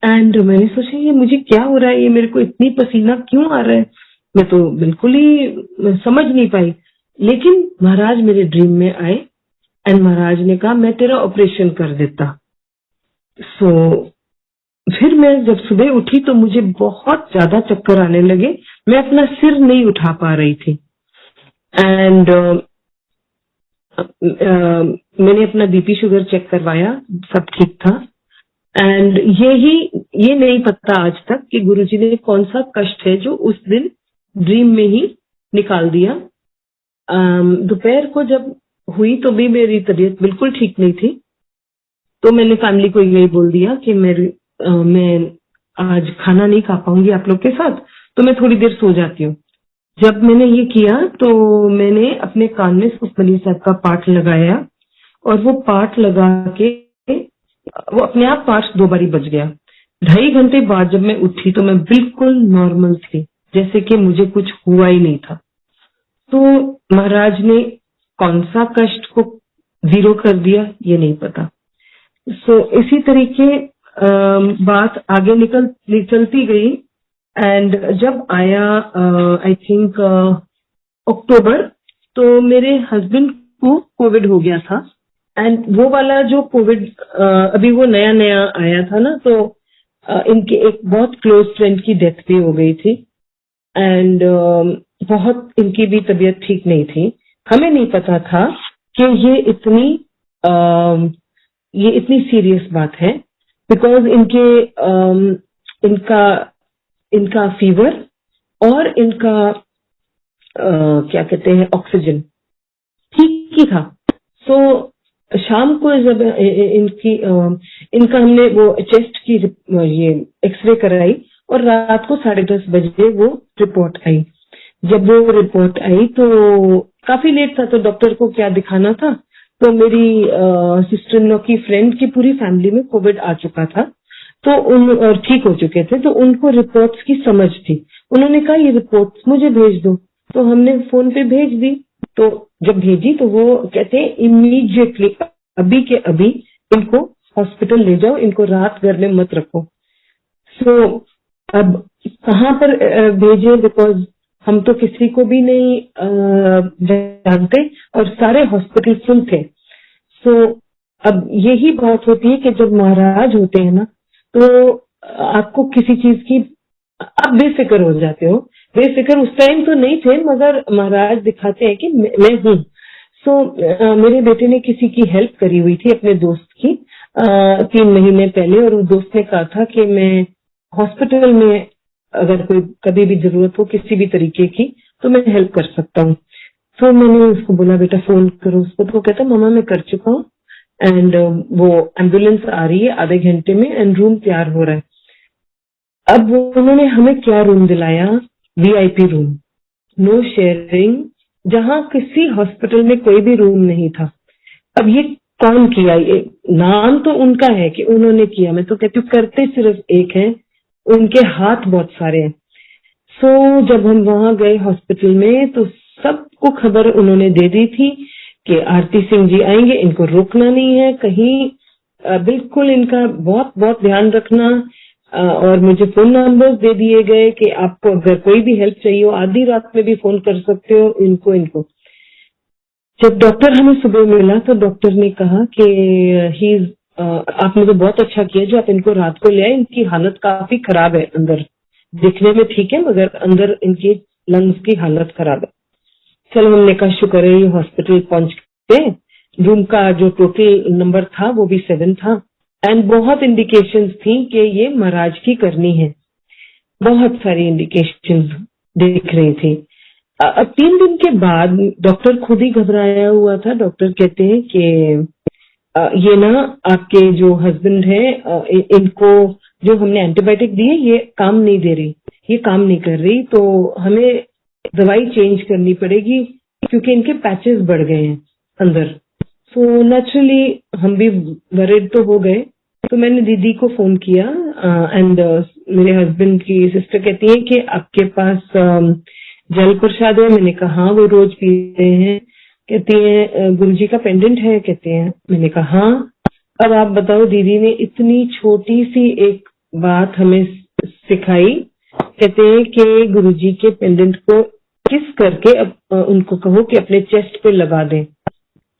And मैंने सोचा ये मुझे क्या हो रहा है, ये मेरे को इतनी पसीना क्यों आ रहा है, मैं तो बिल्कुल ही समझ नहीं पाई। लेकिन महाराज मेरे ड्रीम में आए एंड महाराज ने कहा मैं तेरा ऑपरेशन कर देता। सो फिर मैं जब सुबह उठी तो मुझे बहुत ज्यादा चक्कर आने लगे, मैं अपना सिर नहीं उठा पा रही थी। एंड मैंने अपना बीपी शुगर चेक करवाया, सब ठीक था। एंड ये नहीं पता आज तक कि गुरुजी ने कौन सा कष्ट है जो उस दिन ड्रीम में ही निकाल दिया। दोपहर को जब हुई तो भी मेरी तबीयत बिल्कुल ठीक नहीं थी, तो मैंने फैमिली को यही बोल दिया कि मैं आज खाना नहीं खा पाऊंगी आप लोग के साथ, तो मैं थोड़ी देर सो जाती हूँ। जब मैंने ये किया तो मैंने अपने कान में सुखमनी साहब का पाठ लगाया और वो पाठ लगा के वो अपने आप पाठ 2 बारी बज गया। 2.5 घंटे बाद जब मैं उठी तो मैं बिल्कुल नॉर्मल थी, जैसे कि मुझे कुछ हुआ ही नहीं था। तो महाराज ने कौन सा कष्ट को 0 कर दिया ये नहीं पता। सो इसी तरीके बात आगे निकलती गई। एंड जब आया आई थिंक अक्टूबर, तो मेरे हस्बैंड को कोविड हो गया था। एंड वो वाला जो कोविड अभी वो नया आया था ना, तो इनके एक बहुत क्लोज फ्रेंड की डेथ भी हो गई थी। एंड बहुत इनकी भी तबीयत ठीक नहीं थी। हमें नहीं पता था कि ये इतनी सीरियस बात है, बिकॉज इनका फीवर और इनका क्या कहते हैं ऑक्सीजन ठीक ही था। सो शाम को जब इनका हमने वो चेस्ट की ये एक्सरे कराई और रात को 10:30 बजे वो रिपोर्ट आई। जब वो रिपोर्ट आई तो काफी लेट था, तो डॉक्टर को क्या दिखाना था, तो मेरी सिस्टर इन लॉ की फ्रेंड की पूरी फैमिली में कोविड आ चुका था, तो और ठीक हो चुके थे, तो उनको रिपोर्ट्स की समझ थी। उन्होंने कहा ये रिपोर्ट्स मुझे भेज दो, तो हमने फोन पे भेज दी। तो जब भेजी तो वो कहते हैं इमीडिएटली अभी के अभी इनको हॉस्पिटल ले जाओ, इनको रात घर में मत रखो। सो अब कहाँ पर भेजे, बिकॉज हम तो किसी को भी नहीं जानते और सारे हॉस्पिटल फुल थे। सो अब यही बात होती है कि जब महाराज होते हैं ना, तो आपको किसी चीज की आप बेफिक्र हो जाते हो। बेफिक्र उस टाइम तो नहीं थे, मगर महाराज दिखाते हैं कि मैं हूँ। सो मेरे बेटे ने किसी की हेल्प करी हुई थी, अपने दोस्त की 3 महीने पहले, और उस दोस्त ने कहा था कि मैं हॉस्पिटल में अगर कोई कभी भी जरूरत हो किसी भी तरीके की तो मैं हेल्प कर सकता हूँ। तो मैंने उसको बोला बेटा फोन करो उसको, तो वो कहता मामा मैं कर चुका हूँ, एंड वो एम्बुलेंस आ रही है आधे घंटे में एंड रूम तैयार हो रहा है। अब उन्होंने हमें क्या रूम दिलाया, VIP रूम, नो शेयरिंग, जहां किसी हॉस्पिटल में कोई भी रूम नहीं था। अब ये कौन किया, ये नाम तो उनका है कि उन्होंने किया, मैं तो कहती हूँ करते सिर्फ एक है, उनके हाथ बहुत सारे हैं। सो जब हम वहां गए हॉस्पिटल में तो सबको खबर उन्होंने दे दी थी कि आरती सिंह जी आएंगे, इनको रोकना नहीं है कहीं, बिल्कुल इनका बहुत बहुत ध्यान रखना। और मुझे फोन नंबर्स दे दिए गए कि आपको अगर कोई भी हेल्प चाहिए हो आधी रात में भी फोन कर सकते हो इनको। जब डॉक्टर हमें सुबह मिला तो डॉक्टर ने कहा कि ही आपने तो बहुत अच्छा किया जो आप इनको रात को ले आए, इनकी हालत काफी खराब है, अंदर दिखने में ठीक है मगर अंदर इनकी लंग्स की हालत खराब है। चलो हमने कहा शुक्र है ये हॉस्पिटल पहुंच गए। रूम का जो टोटल नंबर था वो भी 7 था एंड बहुत इंडिकेशंस थी कि ये महाराज की करनी है, बहुत सारी इंडिकेशंस दिख रही थी। अब 3 दिन के बाद डॉक्टर खुद ही घबराया हुआ था। डॉक्टर कहते हैं कि ये ना आपके जो हस्बैंड है इनको जो हमने एंटीबायोटिक दी है ये काम नहीं दे रही, ये काम नहीं कर रही, तो हमें दवाई चेंज करनी पड़ेगी क्योंकि इनके पैचेस बढ़ गए हैं अंदर। सो नेचुरली हम भी वरिड तो हो गए। तो मैंने दीदी को फोन किया एंड मेरे हस्बैंड की सिस्टर कहती है कि आपके पास जल प्रसाद है। मैंने कहा हाँ, वो रोज पीते हैं। कहती है गुरुजी का पेंडेंट है, कहते हैं। मैंने कहा हाँ। अब आप बताओ, दीदी ने इतनी छोटी सी एक बात हमें सिखाई। कहते हैं कि गुरुजी के पेंडेंट को किस करके उनको कहो कि अपने चेस्ट पे लगा दें।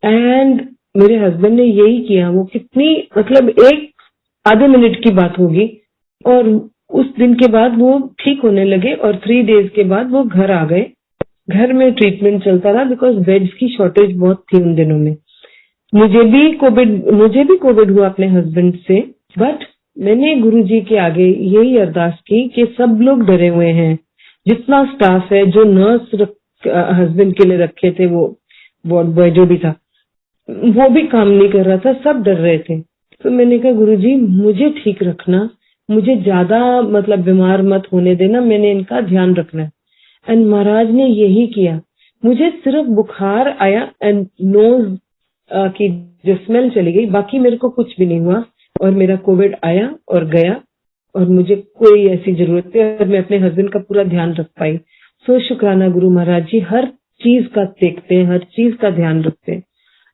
एंड मेरे हस्बैंड ने यही किया। वो कितनी मतलब एक आधे मिनट की बात होगी और उस दिन के बाद वो ठीक होने लगे और 3 डेज के बाद वो घर आ गए। घर में ट्रीटमेंट चलता रहा बिकॉज बेड्स की शॉर्टेज बहुत थी उन दिनों में। मुझे भी कोविड हुआ अपने हस्बैंड से, बट मैंने गुरुजी के आगे यही अरदास की कि सब लोग डरे हुए हैं, जितना स्टाफ है, जो नर्स हस्बैंड के लिए रखे थे, वो वार्ड बॉय जो भी था वो भी काम नहीं कर रहा था, सब डर रहे थे। तो मैंने कहा गुरुजी मुझे ठीक रखना, मुझे ज्यादा मतलब बीमार मत होने देना, मैंने इनका ध्यान रखना है। एंड महाराज ने यही किया। मुझे सिर्फ बुखार आया एंड नोज की जो स्मेल चली गई, बाकी मेरे को कुछ भी नहीं हुआ और मेरा कोविड आया और गया और मुझे कोई ऐसी जरूरत नहीं और मैं अपने हस्बैंड का पूरा ध्यान रख पाई। सो शुक्राना गुरु महाराज जी, हर चीज का देखते हैं, हर चीज का ध्यान रखते हैं।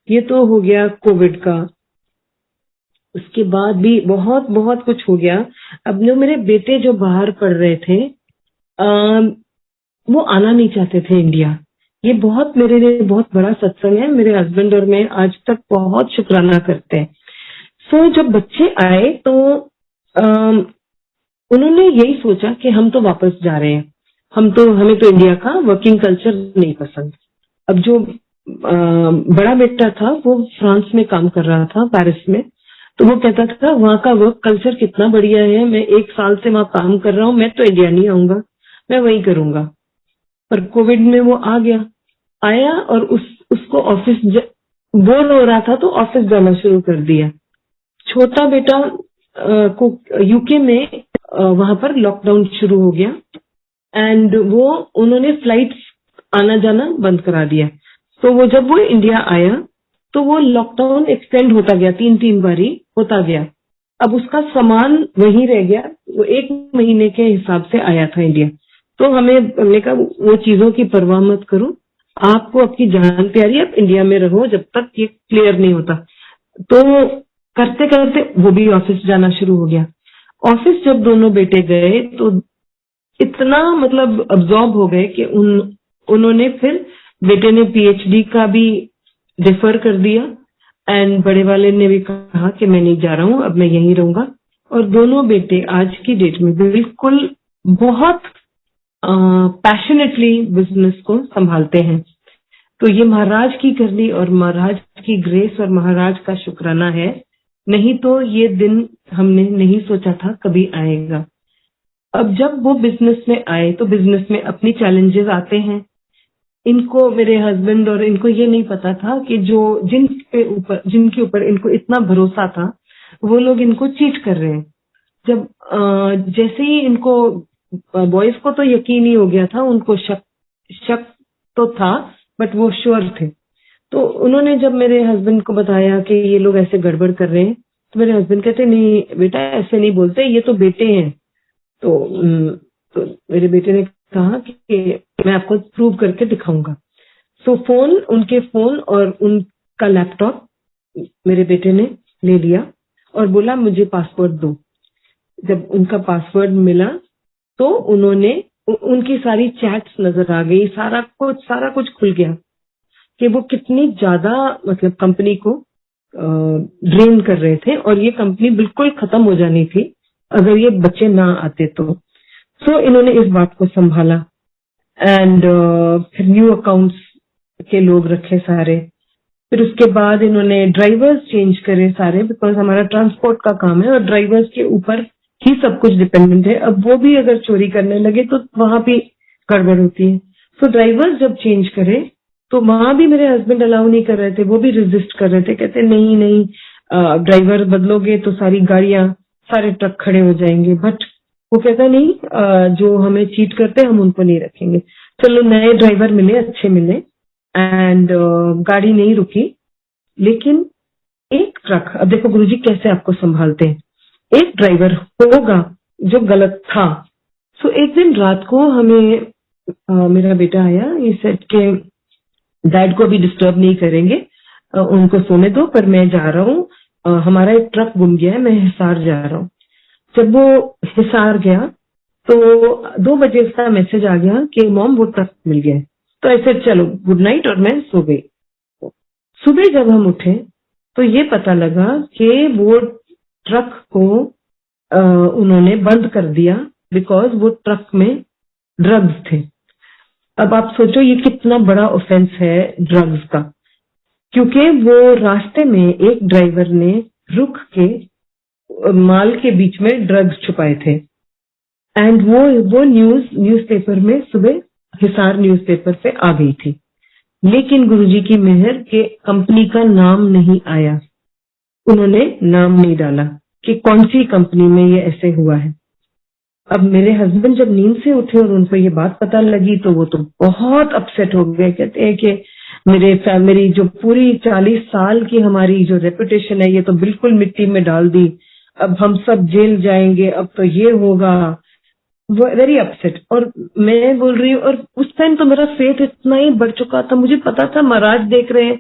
ये तो हो गया कोविड का। उसके बाद भी बहुत बहुत कुछ हो गया। अब जो मेरे बेटे जो बाहर पढ़ रहे थे वो आना नहीं चाहते थे इंडिया। ये बहुत मेरे लिए बहुत बड़ा सत्संग है। मेरे हस्बैंड और मैं आज तक बहुत शुक्राना करते हैं। सो जब बच्चे आए तो उन्होंने यही सोचा कि हम तो वापस जा रहे हैं, हमें तो इंडिया का वर्किंग कल्चर नहीं पसंद। अब जो बड़ा बेटा था वो फ्रांस में काम कर रहा था, पेरिस में। तो वो कहता था वहाँ का वर्क कल्चर कितना बढ़िया है, मैं 1 साल से वहाँ काम कर रहा हूँ, मैं तो इंडिया नहीं आऊंगा, मैं वही करूंगा। पर कोविड में वो आया और उसको ऑफिस बोर हो रहा था तो ऑफिस जाना शुरू कर दिया। छोटा बेटा को यूके में वहां पर लॉकडाउन शुरू हो गया एंड उन्होंने फ्लाइट्स आना जाना बंद करा दिया। तो जब वो इंडिया आया तो वो लॉकडाउन एक्सटेंड होता गया, 3 बारी होता गया। अब उसका सामान वहीं रह गया। वो 1 महीने के हिसाब से आया था इंडिया। तो हमने कहा वो चीजों की परवाह मत करो, आपको आपकी जान प्यारी है, आप इंडिया में रहो जब तक ये क्लियर नहीं होता। तो करते करते वो भी ऑफिस जाना शुरू हो गया। ऑफिस जब दोनों बेटे गए तो इतना मतलब अब्सॉर्ब हो गए कि उन्होंने फिर बेटे ने पीएचडी का भी डिफर कर दिया एंड बड़े वाले ने भी कहा कि मैं नहीं जा रहा हूँ, अब मैं यहीं रहूंगा। और दोनों बेटे आज की डेट में बिल्कुल बहुत पैशनेटली बिजनेस को संभालते हैं। तो ये महाराज की करनी और महाराज की ग्रेस और महाराज का शुक्राना है, नहीं तो ये दिन हमने नहीं सोचा था कभी आएगा। अब जब वो बिजनेस में आए तो बिजनेस में अपनी चैलेंजेस आते हैं। इनको, मेरे हस्बैंड और इनको ये नहीं पता था कि जिनके ऊपर इनको इतना भरोसा था वो लोग इनको चीट कर रहे हैं। जब जैसे ही इनको बॉयज को तो यकीन ही हो गया था, उनको शक तो था बट वो श्योर थे। तो उन्होंने जब मेरे हस्बैंड को बताया कि ये लोग ऐसे गड़बड़ कर रहे हैं तो मेरे हस्बैंड कहते नहीं बेटा ऐसे नहीं बोलते, ये तो बेटे हैं। तो मेरे बेटे ने कहा कि मैं आपको प्रूव करके दिखाऊंगा। सो उनके फोन और उनका लैपटॉप मेरे बेटे ने ले लिया और बोला मुझे पासवर्ड दो। जब उनका पासवर्ड मिला तो उनकी सारी चैट्स नजर आ गई, सारा कुछ खुल गया कि वो कितनी ज्यादा मतलब कंपनी को ड्रेन कर रहे थे और ये कंपनी बिल्कुल खत्म हो जानी थी अगर ये बच्चे ना आते तो। सो इन्होंने इस बात को संभाला एंड फिर न्यू अकाउंट्स के लोग रखे सारे। फिर उसके बाद इन्होंने ड्राइवर्स चेंज करे सारे, बिकॉज हमारा ट्रांसपोर्ट का काम है और ड्राइवर्स के ऊपर ही सब कुछ डिपेंडेंट है। अब वो भी अगर चोरी करने लगे तो वहां भी गड़बड़ होती है। सो ड्राइवर्स जब चेंज करे तो वहां भी मेरे हस्बैंड अलाउ नहीं कर रहे थे, वो भी रेजिस्ट कर रहे थे, कहते नहीं नहीं ड्राइवर बदलोगे तो सारी गाड़ियां सारे ट्रक खड़े हो जाएंगे। बट वो कहता नहीं, जो हमें चीट करते हैं हम उनको नहीं रखेंगे। चलो नए ड्राइवर मिले, अच्छे मिले एंड गाड़ी नहीं रुकी। लेकिन एक ट्रक, अब देखो गुरुजी कैसे आपको संभालते हैं, एक ड्राइवर होगा जो गलत था। सो एक दिन रात को हमें मेरा बेटा आया, ये सेट के डैड को भी डिस्टर्ब नहीं करेंगे, उनको सोने दो, पर मैं जा रहा हूँ, हमारा एक ट्रक गुम गया है, मैं हिसार जा रहा हूँ। जब वो हिसार गया तो 2 बजे उसका मैसेज आ गया कि मॉम वो ट्रक मिल गया है। तो ऐसे चलो गुड नाइट और मैं सो गई। सुबह जब हम उठे तो ये पता लगा कि वो ट्रक को उन्होंने बंद कर दिया बिकॉज वो ट्रक में ड्रग्स थे। अब आप सोचो ये कितना बड़ा ऑफेंस है ड्रग्स का, क्योंकि वो रास्ते में एक ड्राइवर ने रुक के माल के बीच में ड्रग्स छुपाए थे एंड वो न्यूज़पेपर में सुबह हिसार न्यूज़पेपर पे आ गई थी। लेकिन गुरुजी की मेहर के कंपनी का नाम नहीं आया, उन्होंने नाम नहीं डाला कि कौन सी कंपनी में ये ऐसे हुआ है। अब मेरे हस्बैंड जब नींद से उठे और उनको ये बात पता लगी तो वो तो बहुत अपसेट हो गए। कहते हैं कि मेरी जो पूरी 40 साल की हमारी जो रेपुटेशन है ये तो बिल्कुल मिट्टी में डाल दी, अब हम सब जेल जाएंगे, अब तो ये होगा। Very upset. और मैं बोल रही हूँ, और उस टाइम तो मेरा फेथ इतना ही बढ़ चुका था, मुझे पता था महाराज देख रहे हैं,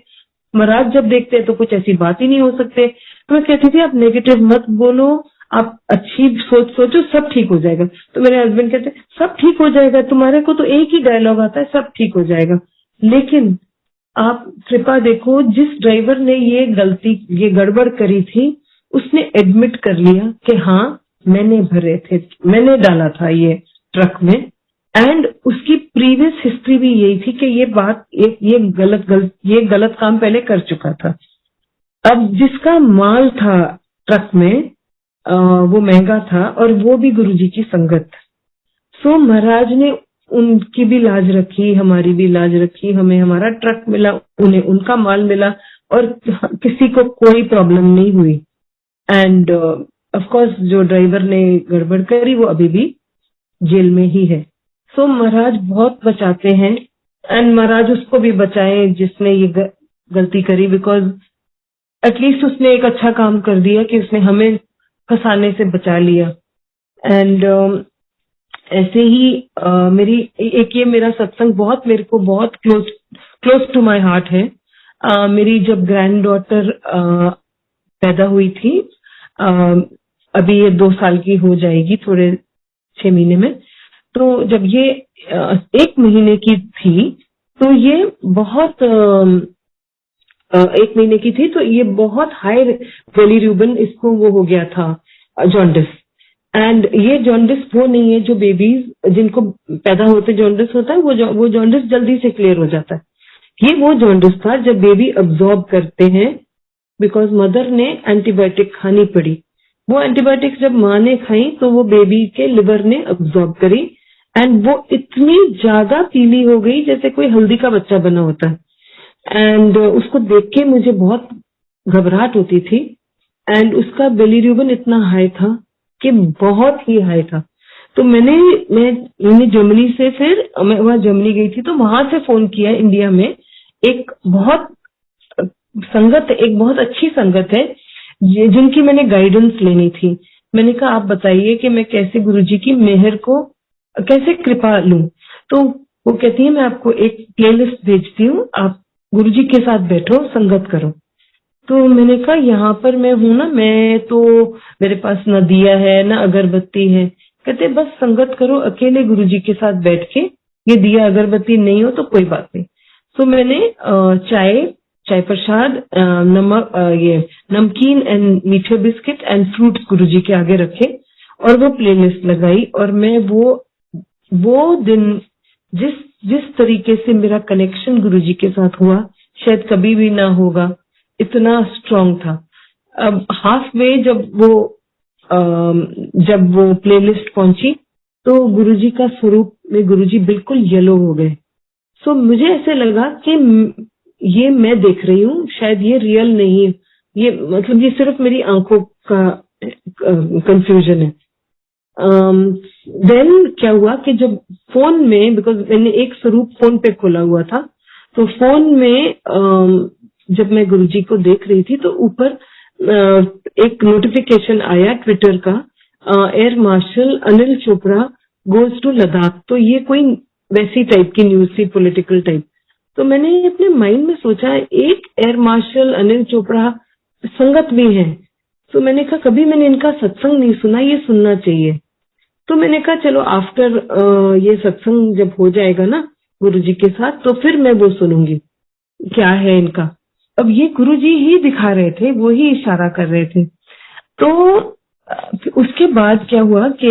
महाराज जब देखते हैं तो कुछ ऐसी बात ही नहीं हो सकते। तो मैं कहती थी आप नेगेटिव मत बोलो, आप अच्छी सोच सोचो, सब ठीक हो जाएगा। तो मेरे हस्बैंड कहते सब ठीक हो जाएगा, तुम्हारे को तो एक ही डायलॉग आता है, सब ठीक हो जाएगा। लेकिन आप कृपा देखो, जिस ड्राइवर ने ये गड़बड़ करी थी उसने एडमिट कर लिया कि हाँ मैंने भरे थे, मैंने डाला था ये ट्रक में, एंड उसकी प्रीवियस हिस्ट्री भी यही थी कि ये गलत काम पहले कर चुका था। अब जिसका माल था ट्रक में वो महंगा था और वो भी गुरुजी की संगत। सो महाराज ने उनकी भी लाज रखी, हमारी भी लाज रखी, हमें हमारा ट्रक मिला, उन्हें उनका माल मिला और किसी को कोई प्रॉब्लम नहीं हुई। एंड ऑफ कोर्स जो ड्राइवर ने गड़बड़ करी वो अभी भी जेल में ही है। सो महाराज बहुत बचाते हैं एंड महाराज उसको भी बचाए जिसने ये गलती करी, बिकॉज एटलीस्ट उसने एक अच्छा काम कर दिया कि उसने हमें फंसाने से बचा लिया। एंड ऐसे ही मेरा सत्संग मेरे को बहुत क्लोज टू माय हार्ट है। मेरी जब ग्रैंड डॉटर पैदा हुई थी, अभी ये 2 साल की हो जाएगी थोड़े 6 महीने में, तो जब ये 1 महीने की थी तो ये बहुत 1 महीने की थी तो ये बहुत हाई बिलीरुबिन इसको वो हो गया था, जॉन्डिस। एंड ये जॉन्डिस वो नहीं है जो बेबीज जिनको पैदा होते जॉन्डिस होता है, वो जॉन्डिस जल्दी से क्लियर हो जाता है। ये वो जॉन्डिस था जब बेबी अब्सॉर्ब करते हैं, बिकॉज मदर ने एंटीबायोटिक खानी पड़ी। वो एंटीबायोटिक जब माँ ने खाई तो वो बेबी के लिवर ने अब्सॉर्ब करी एंड वो इतनी ज्यादा पीली हो गई जैसे कोई हल्दी का बच्चा बना होता है। एंड उसको देख के मुझे बहुत घबराहट होती थी एंड उसका बिलीरुबिन इतना हाई था कि बहुत ही हाई था। तो मैंने जर्मनी से, फिर मैं वहां जर्मनी गई थी तो वहां से फोन किया इंडिया में, एक बहुत अच्छी संगत है जिनकी मैंने गाइडेंस लेनी थी। मैंने कहा आप बताइए कि मैं कैसे गुरुजी की मेहर को कैसे कृपा लूं। तो वो कहती है मैं आपको एक प्लेलिस्ट भेजती हूँ, आप गुरुजी के साथ बैठो, संगत करो। तो मैंने कहा यहाँ पर मैं हूं ना, मैं तो मेरे पास न दिया है न अगरबत्ती है। कहते बस संगत करो, अकेले गुरुजी के साथ बैठ के, ये दिया अगरबत्ती नहीं हो तो कोई बात नहीं। तो मैंने चाय प्रसाद, नमक, ये नमकीन एंड मीठे बिस्किट एंड फ्रूट्स गुरुजी के आगे रखे और वो प्लेलिस्ट लगाई। और मैं वो दिन जिस जिस तरीके से मेरा कनेक्शन गुरुजी के साथ हुआ शायद कभी भी ना होगा, इतना स्ट्रांग था। अब हाफ वे जब वो प्लेलिस्ट पहुंची तो गुरुजी का स्वरूप में गुरुजी बिल्कुल येलो हो गए। सो मुझे ऐसे लगा कि ये मैं देख रही हूँ, शायद ये रियल नहीं है, ये मतलब ये सिर्फ मेरी आंखों का कंफ्यूजन है। देन क्या हुआ कि जब फोन में, बिकॉज मैंने एक स्वरूप फोन पे खोला हुआ था, तो फोन में जब मैं गुरुजी को देख रही थी तो ऊपर एक नोटिफिकेशन आया ट्विटर का, Air Marshal Anil Chopra goes to Ladakh. तो ये कोई वैसी टाइप की न्यूज थी, पॉलिटिकल टाइप। तो मैंने अपने माइंड में सोचा एक एयर मार्शल अनिल चोपड़ा संगत भी है, तो मैंने कहा कभी मैंने इनका सत्संग नहीं सुना, ये सुनना चाहिए। तो मैंने कहा चलो आफ्टर ये सत्संग जब हो जाएगा ना गुरुजी के साथ तो फिर मैं वो सुनूंगी क्या है इनका। अब ये गुरुजी ही दिखा रहे थे, वो ही इशारा कर रहे थे। तो उसके बाद क्या हुआ कि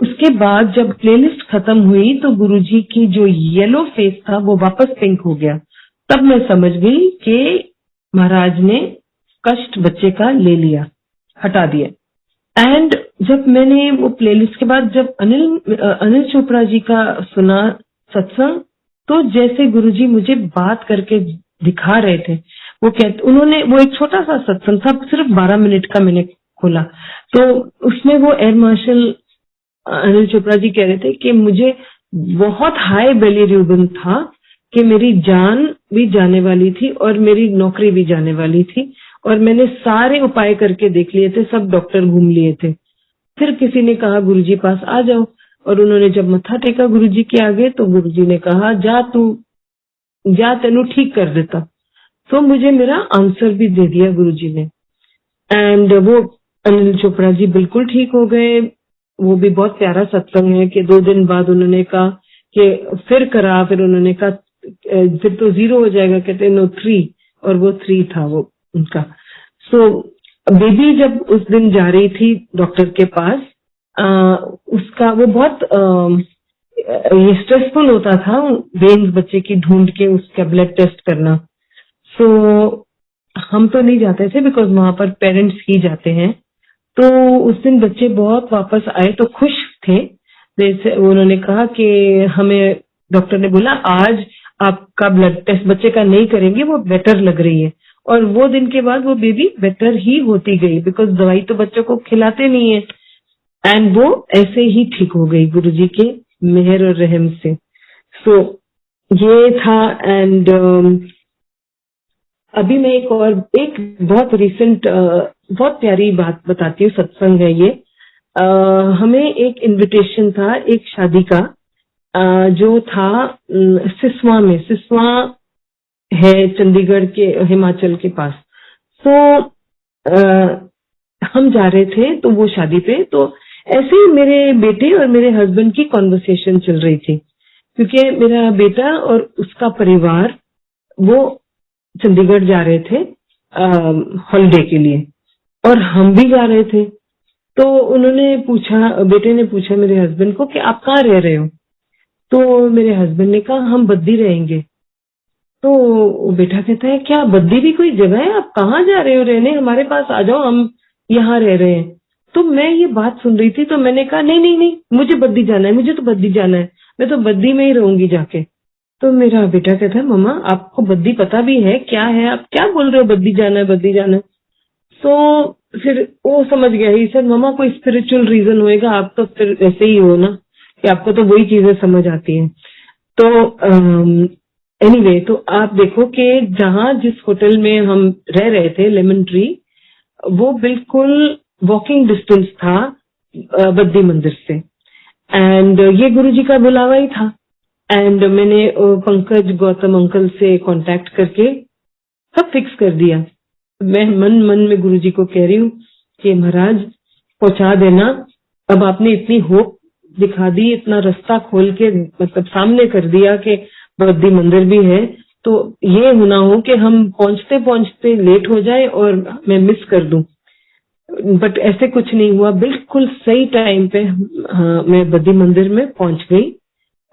उसके बाद जब प्लेलिस्ट खत्म हुई तो गुरुजी की जो येलो फेस था वो वापस पिंक हो गया। तब मैं समझ गई कि महाराज ने कष्ट बच्चे का ले लिया, हटा दिया। एंड जब मैंने वो प्लेलिस्ट के बाद जब अनिल चोपड़ा जी का सुना सत्संग, तो जैसे गुरुजी मुझे बात करके दिखा रहे थे, उन्होंने वो एक छोटा सा सत्संग था, सिर्फ 12 मिनट का मैंने खोला, तो उसमें वो एयर मार्शल अनिल चोपड़ा जी कह रहे थे कि मुझे बहुत हाई बेली रिबन था कि मेरी जान भी जाने वाली थी और मेरी नौकरी भी जाने वाली थी, और मैंने सारे उपाय करके देख लिए थे, सब डॉक्टर घूम लिए थे। फिर किसी ने कहा गुरुजी पास आ जाओ, और उन्होंने जब मत्था टेका गुरुजी के आगे तो गुरुजी ने कहा जा तेनू ठीक कर देता। तो मुझे मेरा आंसर भी दे दिया गुरुजी ने। एंड वो अनिल चोपड़ा जी बिल्कुल ठीक हो गए। वो भी बहुत प्यारा सत्संग है कि 2 दिन बाद उन्होंने कहा कि फिर करा, फिर उन्होंने कहा फिर तो 0 हो जाएगा, कहते नो 3, और वो 3 था वो उनका। सो बेबी जब उस दिन जा रही थी डॉक्टर के पास, उसका वो बहुत ये स्ट्रेसफुल होता था वेन्स बच्चे की ढूंढ के उसका ब्लड टेस्ट करना। सो हम तो नहीं जाते थे बिकॉज वहां पर पेरेंट्स ही जाते हैं। तो उस दिन बच्चे बहुत वापस आए तो खुश थे। जैसे उन्होंने कहा कि हमें डॉक्टर ने बोला आज आपका ब्लड टेस्ट बच्चे का नहीं करेंगे, वो बेटर लग रही है। और वो दिन के बाद वो बेबी बेटर ही होती गई, बिकॉज दवाई तो बच्चों को खिलाते नहीं है, एंड वो ऐसे ही ठीक हो गई गुरुजी के मेहर और रहम से। सो ये था। एंड अभी मैं एक बहुत रिसेंट बहुत प्यारी बात बताती हूँ, सत्संग है ये। हमें एक इनविटेशन था एक शादी का, जो था सिसवा में। सिसवा है चंडीगढ़ के हिमाचल के पास। तो हम जा रहे थे तो वो शादी पे, तो ऐसे ही मेरे बेटे और मेरे हस्बैंड की कॉन्वर्सेशन चल रही थी, क्योंकि मेरा बेटा और उसका परिवार वो चंडीगढ़ जा रहे थे हॉलिडे के लिए, और हम भी जा रहे थे। तो उन्होंने पूछा, बेटे ने पूछा मेरे हस्बैंड को कि आप कहाँ रह रहे हो। तो मेरे हस्बैंड ने कहा हम बद्दी रहेंगे। तो बेटा कहता है क्या बद्दी भी कोई जगह है, आप कहाँ जा रहे हो रहने, हमारे पास आ जाओ, हम यहाँ रह रहे हैं। तो मैं ये बात सुन रही थी, तो मैंने कहा नहीं नहीं नहीं, मुझे बद्दी जाना है, मुझे तो बद्दी जाना है, मैं तो बद्दी में ही रहूंगी जाके। तो मेरा बेटा कहता है मम्मा आपको बद्दी पता भी है क्या है, आप क्या बोल रहे हो बद्दी जाना है बद्दी जाना है। तो फिर वो समझ गया, ही सर मम्मा कोई स्पिरिचुअल रीजन होएगा, आप तो फिर ऐसे ही हो ना कि आपको तो वही चीजें समझ आती हैं। तो एनीवे, तो आप देखो कि जहां जिस होटल में हम रह रहे थे लेमन ट्री, वो बिल्कुल वॉकिंग डिस्टेंस था बद्दी मंदिर से। एंड ये गुरुजी का बुलावा ही था। एंड मैंने पंकज गौतम अंकल से कांटेक्ट करके सब फिक्स कर दिया। मैं मन मन में गुरुजी को कह रही हूँ कि महाराज पहुंचा देना, अब आपने इतनी होप दिखा दी, इतना रास्ता खोल के मतलब सामने कर दिया कि बद्री मंदिर भी है, तो ये होना हो कि हम पहुंचते पहुंचते लेट हो जाए और मैं मिस कर दूं। बट ऐसे कुछ नहीं हुआ, बिल्कुल सही टाइम पे हाँ, मैं बद्री मंदिर में पहुंच गई।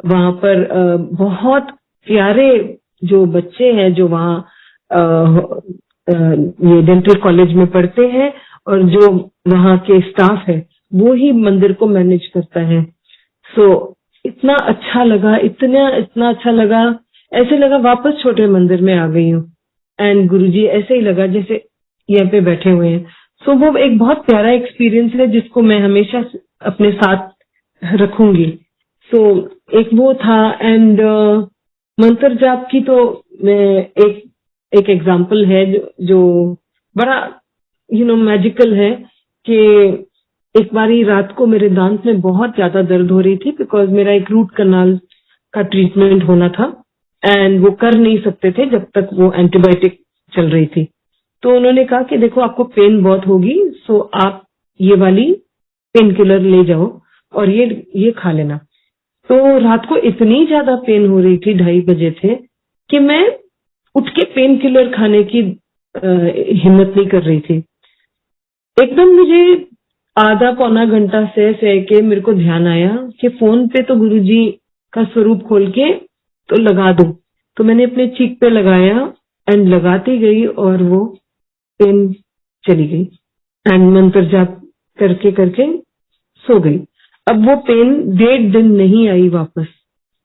वहां पर बहुत प्यारे जो बच्चे हैं जो वहाँ ये डेंटल कॉलेज में पढ़ते हैं, और जो वहाँ के स्टाफ है वो ही मंदिर को मैनेज करता है। सो इतना अच्छा लगा, इतना इतना अच्छा लगा, ऐसे लगा वापस छोटे मंदिर में आ गई हूँ। एंड गुरुजी ऐसे ही लगा जैसे यहाँ पे बैठे हुए हैं। सो वो एक बहुत प्यारा एक्सपीरियंस है जिसको मैं हमेशा अपने साथ रखूंगी। सो एक वो था। एंड मंत्र जाप की तो मैं एक एग्जाम्पल है जो बड़ा मैजिकल है कि एक बारी रात को मेरे दांत में बहुत ज्यादा दर्द हो रही थी, बिकॉज मेरा एक रूट कनाल का ट्रीटमेंट होना था एंड वो कर नहीं सकते थे जब तक वो एंटीबायोटिक चल रही थी। तो उन्होंने कहा कि देखो आपको पेन बहुत होगी, सो आप ये वाली पेन किलर ले जाओ और ये खा लेना। तो रात को इतनी ज्यादा पेन हो रही थी, 2:30 बजे थे, कि मैं उठ के पेन किलर खाने की हिम्मत नहीं कर रही थी। एकदम मुझे आधा पौना घंटा से के मेरे को ध्यान आया कि फोन पे तो गुरुजी का स्वरूप खोल के तो लगा दूं। तो मैंने अपने चीक पे लगाया एंड लगाती गई और वो पेन चली गई एंड मंत्र जाप करके करके सो गई। अब वो पेन 1.5 दिन नहीं आई वापस,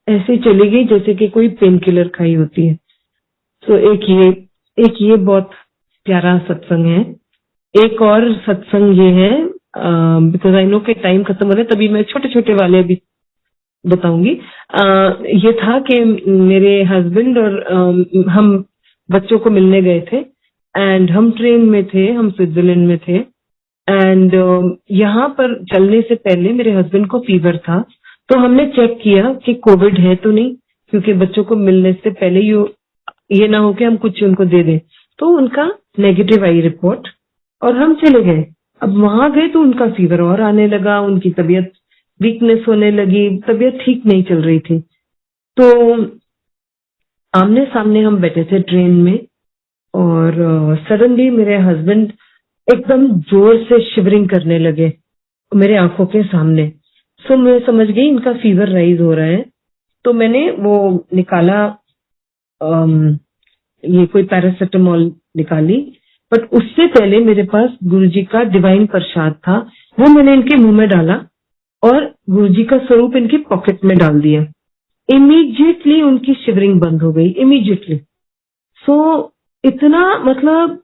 ऐसे चली गई जैसे कि कोई पेन किलर खाई होती है। तो एक ये बहुत प्यारा सत्संग है। एक और सत्संग ये है, बिकॉज आई नो के टाइम खत्म हो रहा है, तभी मैं छोटे छोटे वाले अभी बताऊंगी। ये था कि मेरे हस्बैंड और हम बच्चों को मिलने गए थे एंड हम ट्रेन में थे, हम स्विट्जरलैंड में थे। एंड यहाँ पर चलने से पहले मेरे हस्बैंड को फीवर था, तो हमने चेक किया कि कोविड है तो नहीं, क्योंकि बच्चों को मिलने से पहले ये ना हो कि हम कुछ उनको दे दें। तो उनका नेगेटिव आई रिपोर्ट और हम चले गए। अब वहां गए तो उनका फीवर और आने लगा, उनकी तबीयत वीकनेस होने लगी, तबीयत ठीक नहीं चल रही थी। तो आमने सामने हम बैठे थे ट्रेन में और सडनली मेरे हस्बैंड एकदम जोर से शिवरिंग करने लगे मेरे आंखों के सामने। सो मैं समझ गई इनका फीवर राइज हो रहा है। तो मैंने वो निकाला, ये कोई पैरासिटामोल निकाली, बट उससे पहले मेरे पास गुरुजी का डिवाइन प्रसाद था, वो मैंने इनके मुंह में डाला और गुरुजी का स्वरूप इनकी पॉकेट में डाल दिया। इमीडिएटली उनकी शिवरिंग बंद हो गई, इमीडिएटली। सो इतना मतलब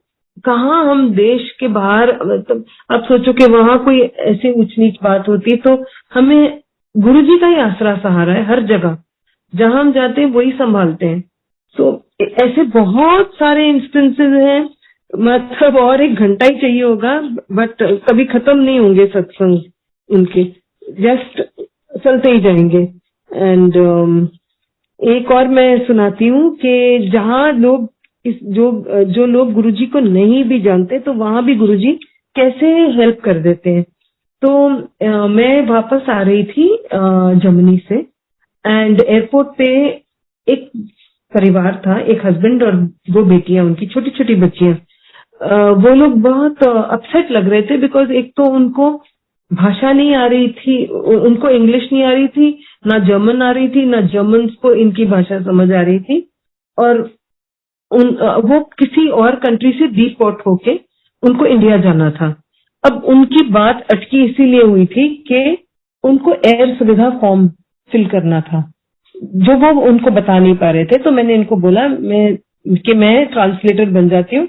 कहाँ हम देश के बाहर, मतलब आप सोचो कि वहां कोई ऐसी ऊंच नीच बात होती तो हमें गुरुजी का ही आसरा सहारा है हर जगह, जहां हम जाते हैं वही संभालते हैं। सो ऐसे बहुत सारे इंस्टेंसेस हैं, मतलब और 1 घंटा ही चाहिए होगा, बट कभी खत्म नहीं होंगे सत्संग उनके, जस्ट चलते ही जाएंगे। एंड एक और मैं सुनाती हूँ कि जहाँ लोग जो लोग गुरुजी को नहीं भी जानते तो वहां भी गुरुजी कैसे हेल्प कर देते हैं। तो मैं वापस आ रही थी जर्मनी से एंड एयरपोर्ट पे एक परिवार था, एक हस्बैंड और 2 बेटियां, उनकी छोटी छोटी बच्चियां। वो लोग बहुत अपसेट लग रहे थे, बिकॉज एक तो उनको भाषा नहीं आ रही थी, उनको इंग्लिश नहीं आ रही थी, ना जर्मन आ रही थी, ना जर्मन को इनकी भाषा समझ आ रही थी, और वो किसी और कंट्री से डिपोर्ट होके उनको इंडिया जाना था। अब उनकी बात अटकी इसीलिए हुई थी कि उनको एयर सुविधा फॉर्म फिल करना था, जो वो उनको बता नहीं पा रहे थे। तो मैंने इनको बोला कि मैं ट्रांसलेटर बन जाती हूँ,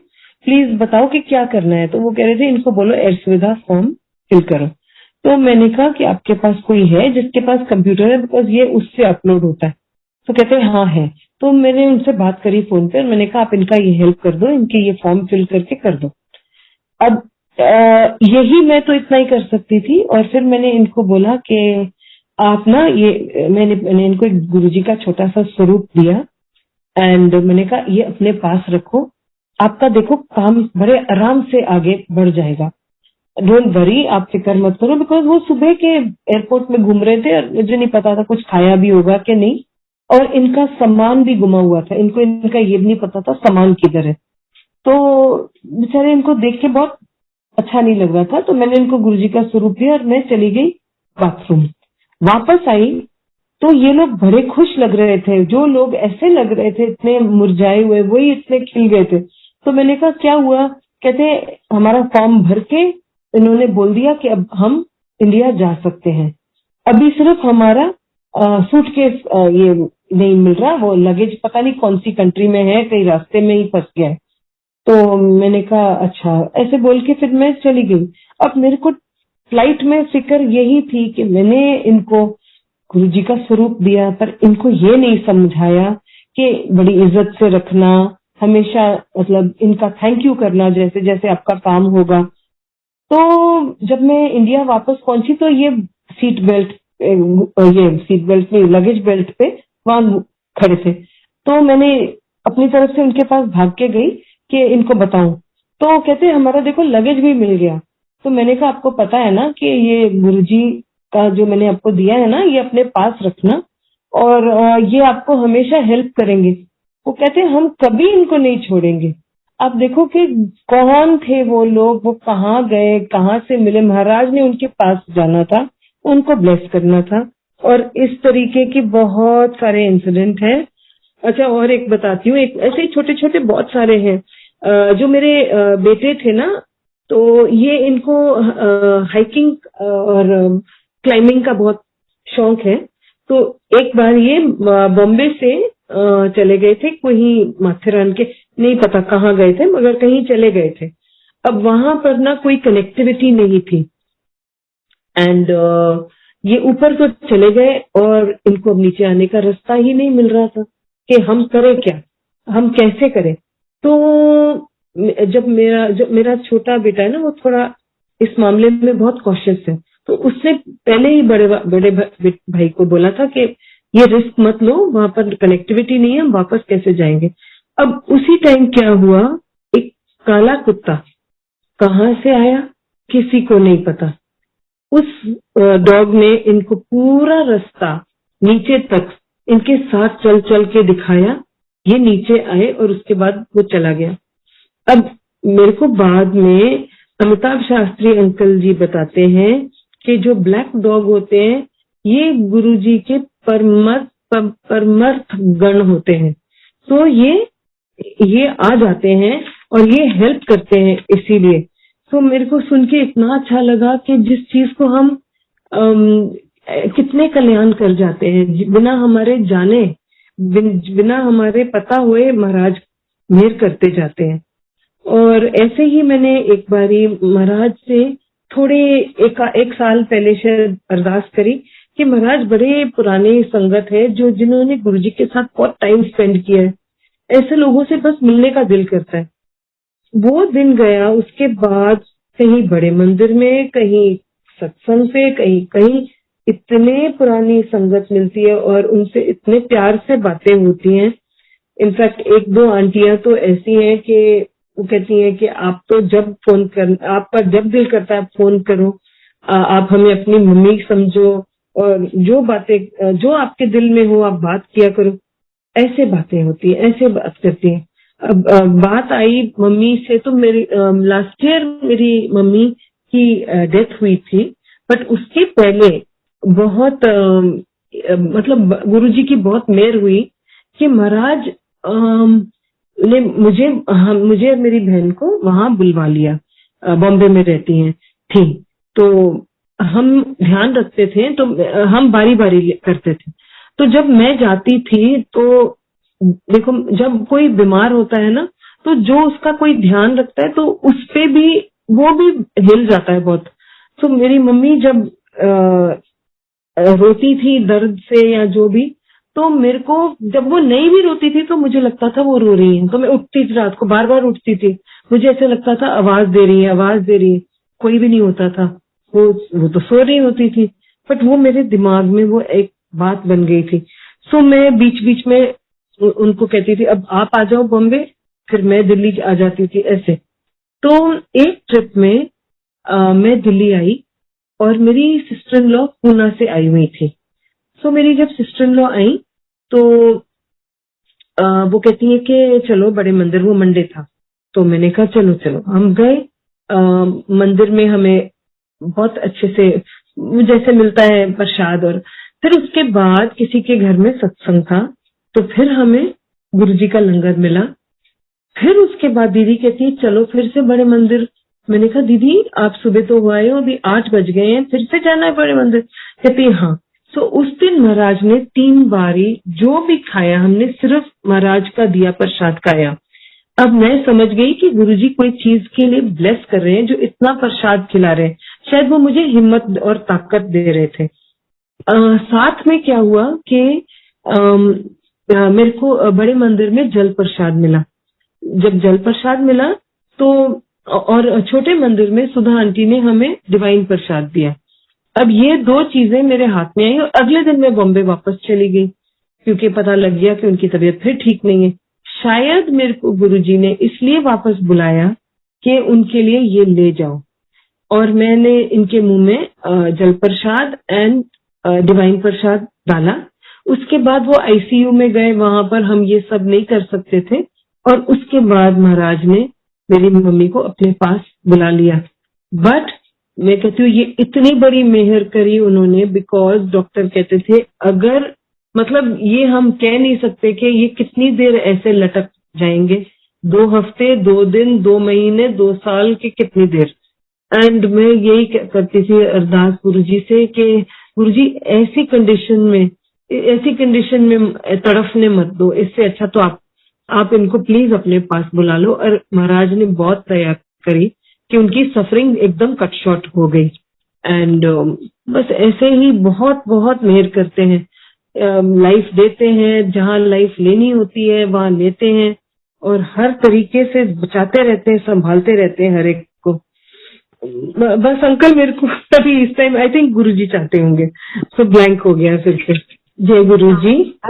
प्लीज बताओ कि क्या करना है। तो वो कह रहे थे इनको बोलो एयर सुविधा फॉर्म फिल करो। तो मैंने कहा कि आपके पास कोई है जिसके पास कंप्यूटर है, बिकॉज ये उससे अपलोड होता है। तो कहते हैं हाँ है। तो मैंने उनसे बात करी फोन पे और मैंने कहा आप इनका ये हेल्प कर दो, इनके ये फॉर्म फिल करके कर दो। अब यही मैं तो इतना ही कर सकती थी। और फिर मैंने इनको बोला कि आप ना ये मैंने इनको एक गुरुजी का छोटा सा स्वरूप दिया एंड मैंने कहा ये अपने पास रखो, आपका देखो काम बड़े आराम से आगे बढ़ जाएगा। डोंट वरी, आप फिक्र मत करो, बिकॉज वो सुबह के एयरपोर्ट में घूम रहे थे और मुझे नहीं पता था कुछ खाया भी होगा कि नहीं, और इनका सामान भी गुमा हुआ था, इनको इनका ये भी नहीं पता था सामान किधर है। तो बेचारे इनको देख के बहुत अच्छा नहीं लग रहा था, तो मैंने इनको गुरुजी का स्वरूप दिया और मैं चली गई बाथरूम। वापस आई तो ये लोग बड़े खुश लग रहे थे, जो लोग ऐसे लग रहे थे इतने मुरझाए हुए, वही इतने खिल गए थे। तो मैंने कहा क्या हुआ? कहते हमारा फॉर्म भर के इन्होंने बोल दिया कि अब हम इंडिया जा सकते हैं, अभी सिर्फ हमारा सूटकेस ये नहीं मिल रहा, वो लगेज पता नहीं कौन सी कंट्री में है, कहीं रास्ते में ही फंस गया है। तो मैंने कहा अच्छा, ऐसे बोल के फिर मैं चली गई। अब मेरे को फ्लाइट में फिक्र यही थी कि मैंने इनको गुरुजी का स्वरूप दिया, पर इनको ये नहीं समझाया कि बड़ी इज्जत से रखना, हमेशा मतलब इनका थैंक यू करना, जैसे जैसे आपका काम होगा। तो जब मैं इंडिया वापस पहुंची तो ये सीट बेल्ट ये सीट बेल्ट नहीं, लगेज बेल्ट पे वहां खड़े थे। तो मैंने अपनी तरफ से उनके पास भाग के गई कि इनको बताऊं। तो कहते हमारा देखो लगेज भी मिल गया। तो मैंने कहा आपको पता है ना कि ये गुरुजी का जो मैंने आपको दिया है ना, ये अपने पास रखना, और ये आपको हमेशा हेल्प करेंगे। वो कहते हम कभी इनको नहीं छोड़ेंगे। आप देखो कि कौन थे वो लोग, वो कहाँ गए, कहाँ से मिले, महाराज ने उनके पास जाना था, उनको ब्लेस करना था। और इस तरीके की बहुत सारे इंसिडेंट हैं। अच्छा और एक बताती हूँ, एक ऐसे ही छोटे छोटे बहुत सारे हैं। जो मेरे बेटे थे ना, तो ये इनको हाइकिंग और क्लाइंबिंग का बहुत शौक है। तो एक बार ये बॉम्बे से चले गए थे, कोई माथेरान के, नहीं पता कहाँ गए थे, मगर कहीं चले गए थे। अब वहां पर ना कोई कनेक्टिविटी नहीं थी, एंड ये ऊपर तो चले गए और इनको अब नीचे आने का रास्ता ही नहीं मिल रहा था कि हम करें क्या, हम कैसे करें। तो जब मेरा छोटा बेटा है ना, वो थोड़ा इस मामले में बहुत कॉशियस है, तो उसने पहले ही बड़े भाई को बोला था कि ये रिस्क मत लो, वहां पर कनेक्टिविटी नहीं है, हम वापस कैसे जाएंगे। अब उसी टाइम क्या हुआ, एक काला कुत्ता कहाँ से आया किसी को नहीं पता। उस डॉग ने इनको पूरा रास्ता नीचे तक इनके साथ चल चल के दिखाया। ये नीचे आए और उसके बाद वो चला गया। अब मेरे को बाद में अमिताभ शास्त्री अंकल जी बताते हैं कि जो ब्लैक डॉग होते हैं, ये गुरुजी के परमर्थ गण होते हैं। तो ये आ जाते हैं और ये हेल्प करते हैं इसीलिए। तो मेरे को सुन के इतना अच्छा लगा कि जिस चीज को हम कितने कल्याण कर जाते हैं बिना हमारे जाने, बिना हमारे पता हुए महाराज मेहर करते जाते हैं। और ऐसे ही मैंने एक बारी महाराज से थोड़े एक साल पहले शायद अरदास करी कि महाराज बड़े पुराने संगत है जो जिन्होंने गुरुजी के साथ बहुत टाइम स्पेंड किया है, ऐसे लोगों से बस मिलने का दिल करता है। वो दिन गया, उसके बाद कहीं बड़े मंदिर में, कहीं सत्संग पे, कहीं कहीं इतने पुरानी संगत मिलती है और उनसे इतने प्यार से बातें होती हैं। इनफैक्ट एक दो आंटियां तो ऐसी हैं कि वो कहती हैं कि आप तो जब फोन कर, आपका जब दिल करता है आप फोन करो, आप हमें अपनी मम्मी समझो, और जो बातें जो आपके दिल में हो आप बात किया करो। ऐसे बातें होती है, ऐसे बात करती है। अब बात आई मम्मी से, तो मेरी लास्ट ईयर मेरी मम्मी की डेथ हुई थी, बट उसके पहले बहुत मतलब गुरुजी की बहुत मेहर हुई कि महाराज ने मुझे और मेरी बहन को वहां बुलवा लिया। बॉम्बे में रहती हैं थी, तो हम ध्यान रखते थे, तो हम बारी बारी करते थे। तो जब मैं जाती थी तो देखो, जब कोई बीमार होता है ना, तो जो उसका कोई ध्यान रखता है तो उस पे भी वो भी हिल जाता है बहुत। तो मेरी मम्मी जब रोती थी दर्द से या जो भी, तो मेरे को जब वो नहीं भी रोती थी तो मुझे लगता था वो रो रही है, तो मैं उठती थी, रात को बार बार उठती थी, मुझे ऐसे लगता था आवाज दे रही है, आवाज दे रही है। कोई भी नहीं होता था, वो तो सो रही होती थी, बट वो मेरे दिमाग में वो एक बात बन गई थी। सो मैं बीच बीच में उनको कहती थी अब आप आ जाओ बॉम्बे, फिर मैं दिल्ली आ जाती थी ऐसे। तो एक ट्रिप में मैं दिल्ली आई और मेरी सिस्टर इन लॉ पूना से आई हुई थी। सो मेरी जब सिस्टर इन लॉ आई तो वो कहती है कि चलो बड़े मंदिर, वो मंडे था तो मैंने कहा चलो चलो। हम गए मंदिर में, हमें बहुत अच्छे से जैसे मिलता है प्रसाद, और फिर उसके बाद किसी के घर में सत्संग था तो फिर हमें गुरुजी का लंगर मिला। फिर उसके बाद दीदी कहती है चलो फिर से बड़े मंदिर। मैंने कहा दीदी आप सुबह तो हुआ है, अभी 8 बज गए हैं, फिर से जाना है बड़े मंदिर? कहती है हाँ। सो उस दिन महाराज ने 3 बारी जो भी खाया, हमने सिर्फ महाराज का दिया प्रसाद खाया। अब मैं समझ गई कि गुरुजी कोई चीज के लिए ब्लेस कर रहे हैं, जो इतना प्रसाद खिला रहे हैं, शायद वो मुझे हिम्मत और ताकत दे रहे थे। साथ में क्या हुआ कि मेरे को बड़े मंदिर में जल प्रसाद मिला। जब जल प्रसाद मिला तो, और छोटे मंदिर में सुधा आंटी ने हमें डिवाइन प्रसाद दिया। अब ये 2 चीजें मेरे हाथ में आई और अगले दिन मैं बॉम्बे वापस चली गई, क्योंकि पता लग गया कि उनकी तबीयत फिर ठीक नहीं है। शायद मेरे को गुरुजी ने इसलिए वापस बुलाया कि उनके लिए ये ले जाओ, और मैंने इनके मुंह में जल प्रसाद एंड डिवाइन प्रसाद डाला। उसके बाद वो आईसीयू में गए, वहां पर हम ये सब नहीं कर सकते थे, और उसके बाद महाराज ने मेरी मम्मी को अपने पास बुला लिया। बट मैं कहती हूँ ये इतनी बड़ी मेहर करी उन्होंने, बिकॉज डॉक्टर कहते थे अगर, मतलब ये हम कह नहीं सकते कि ये कितनी देर ऐसे लटक जाएंगे, 2 हफ्ते, 2 दिन, 2 महीने, 2 साल की कितनी देर। एंड मैं यही करती थी अरदास गुरुजी से कि गुरुजी ऐसी कंडीशन में तड़फने मत दो, इससे अच्छा तो आप इनको प्लीज अपने पास बुला लो। और महाराज ने बहुत दया करी कि उनकी सफरिंग एकदम कट शॉर्ट हो गई। एंड बस ऐसे ही बहुत बहुत मेहर करते हैं, लाइफ देते हैं, जहाँ लाइफ लेनी होती है वहां लेते हैं, और हर तरीके से बचाते रहते हैं, संभालते रहते हैं हर एक को। बस अंकल मेरे को अभी इस टाइम आई थिंक गुरुजी चाहते होंगे, सो ब्लैंक हो गया फिर से। जय गुरुजी।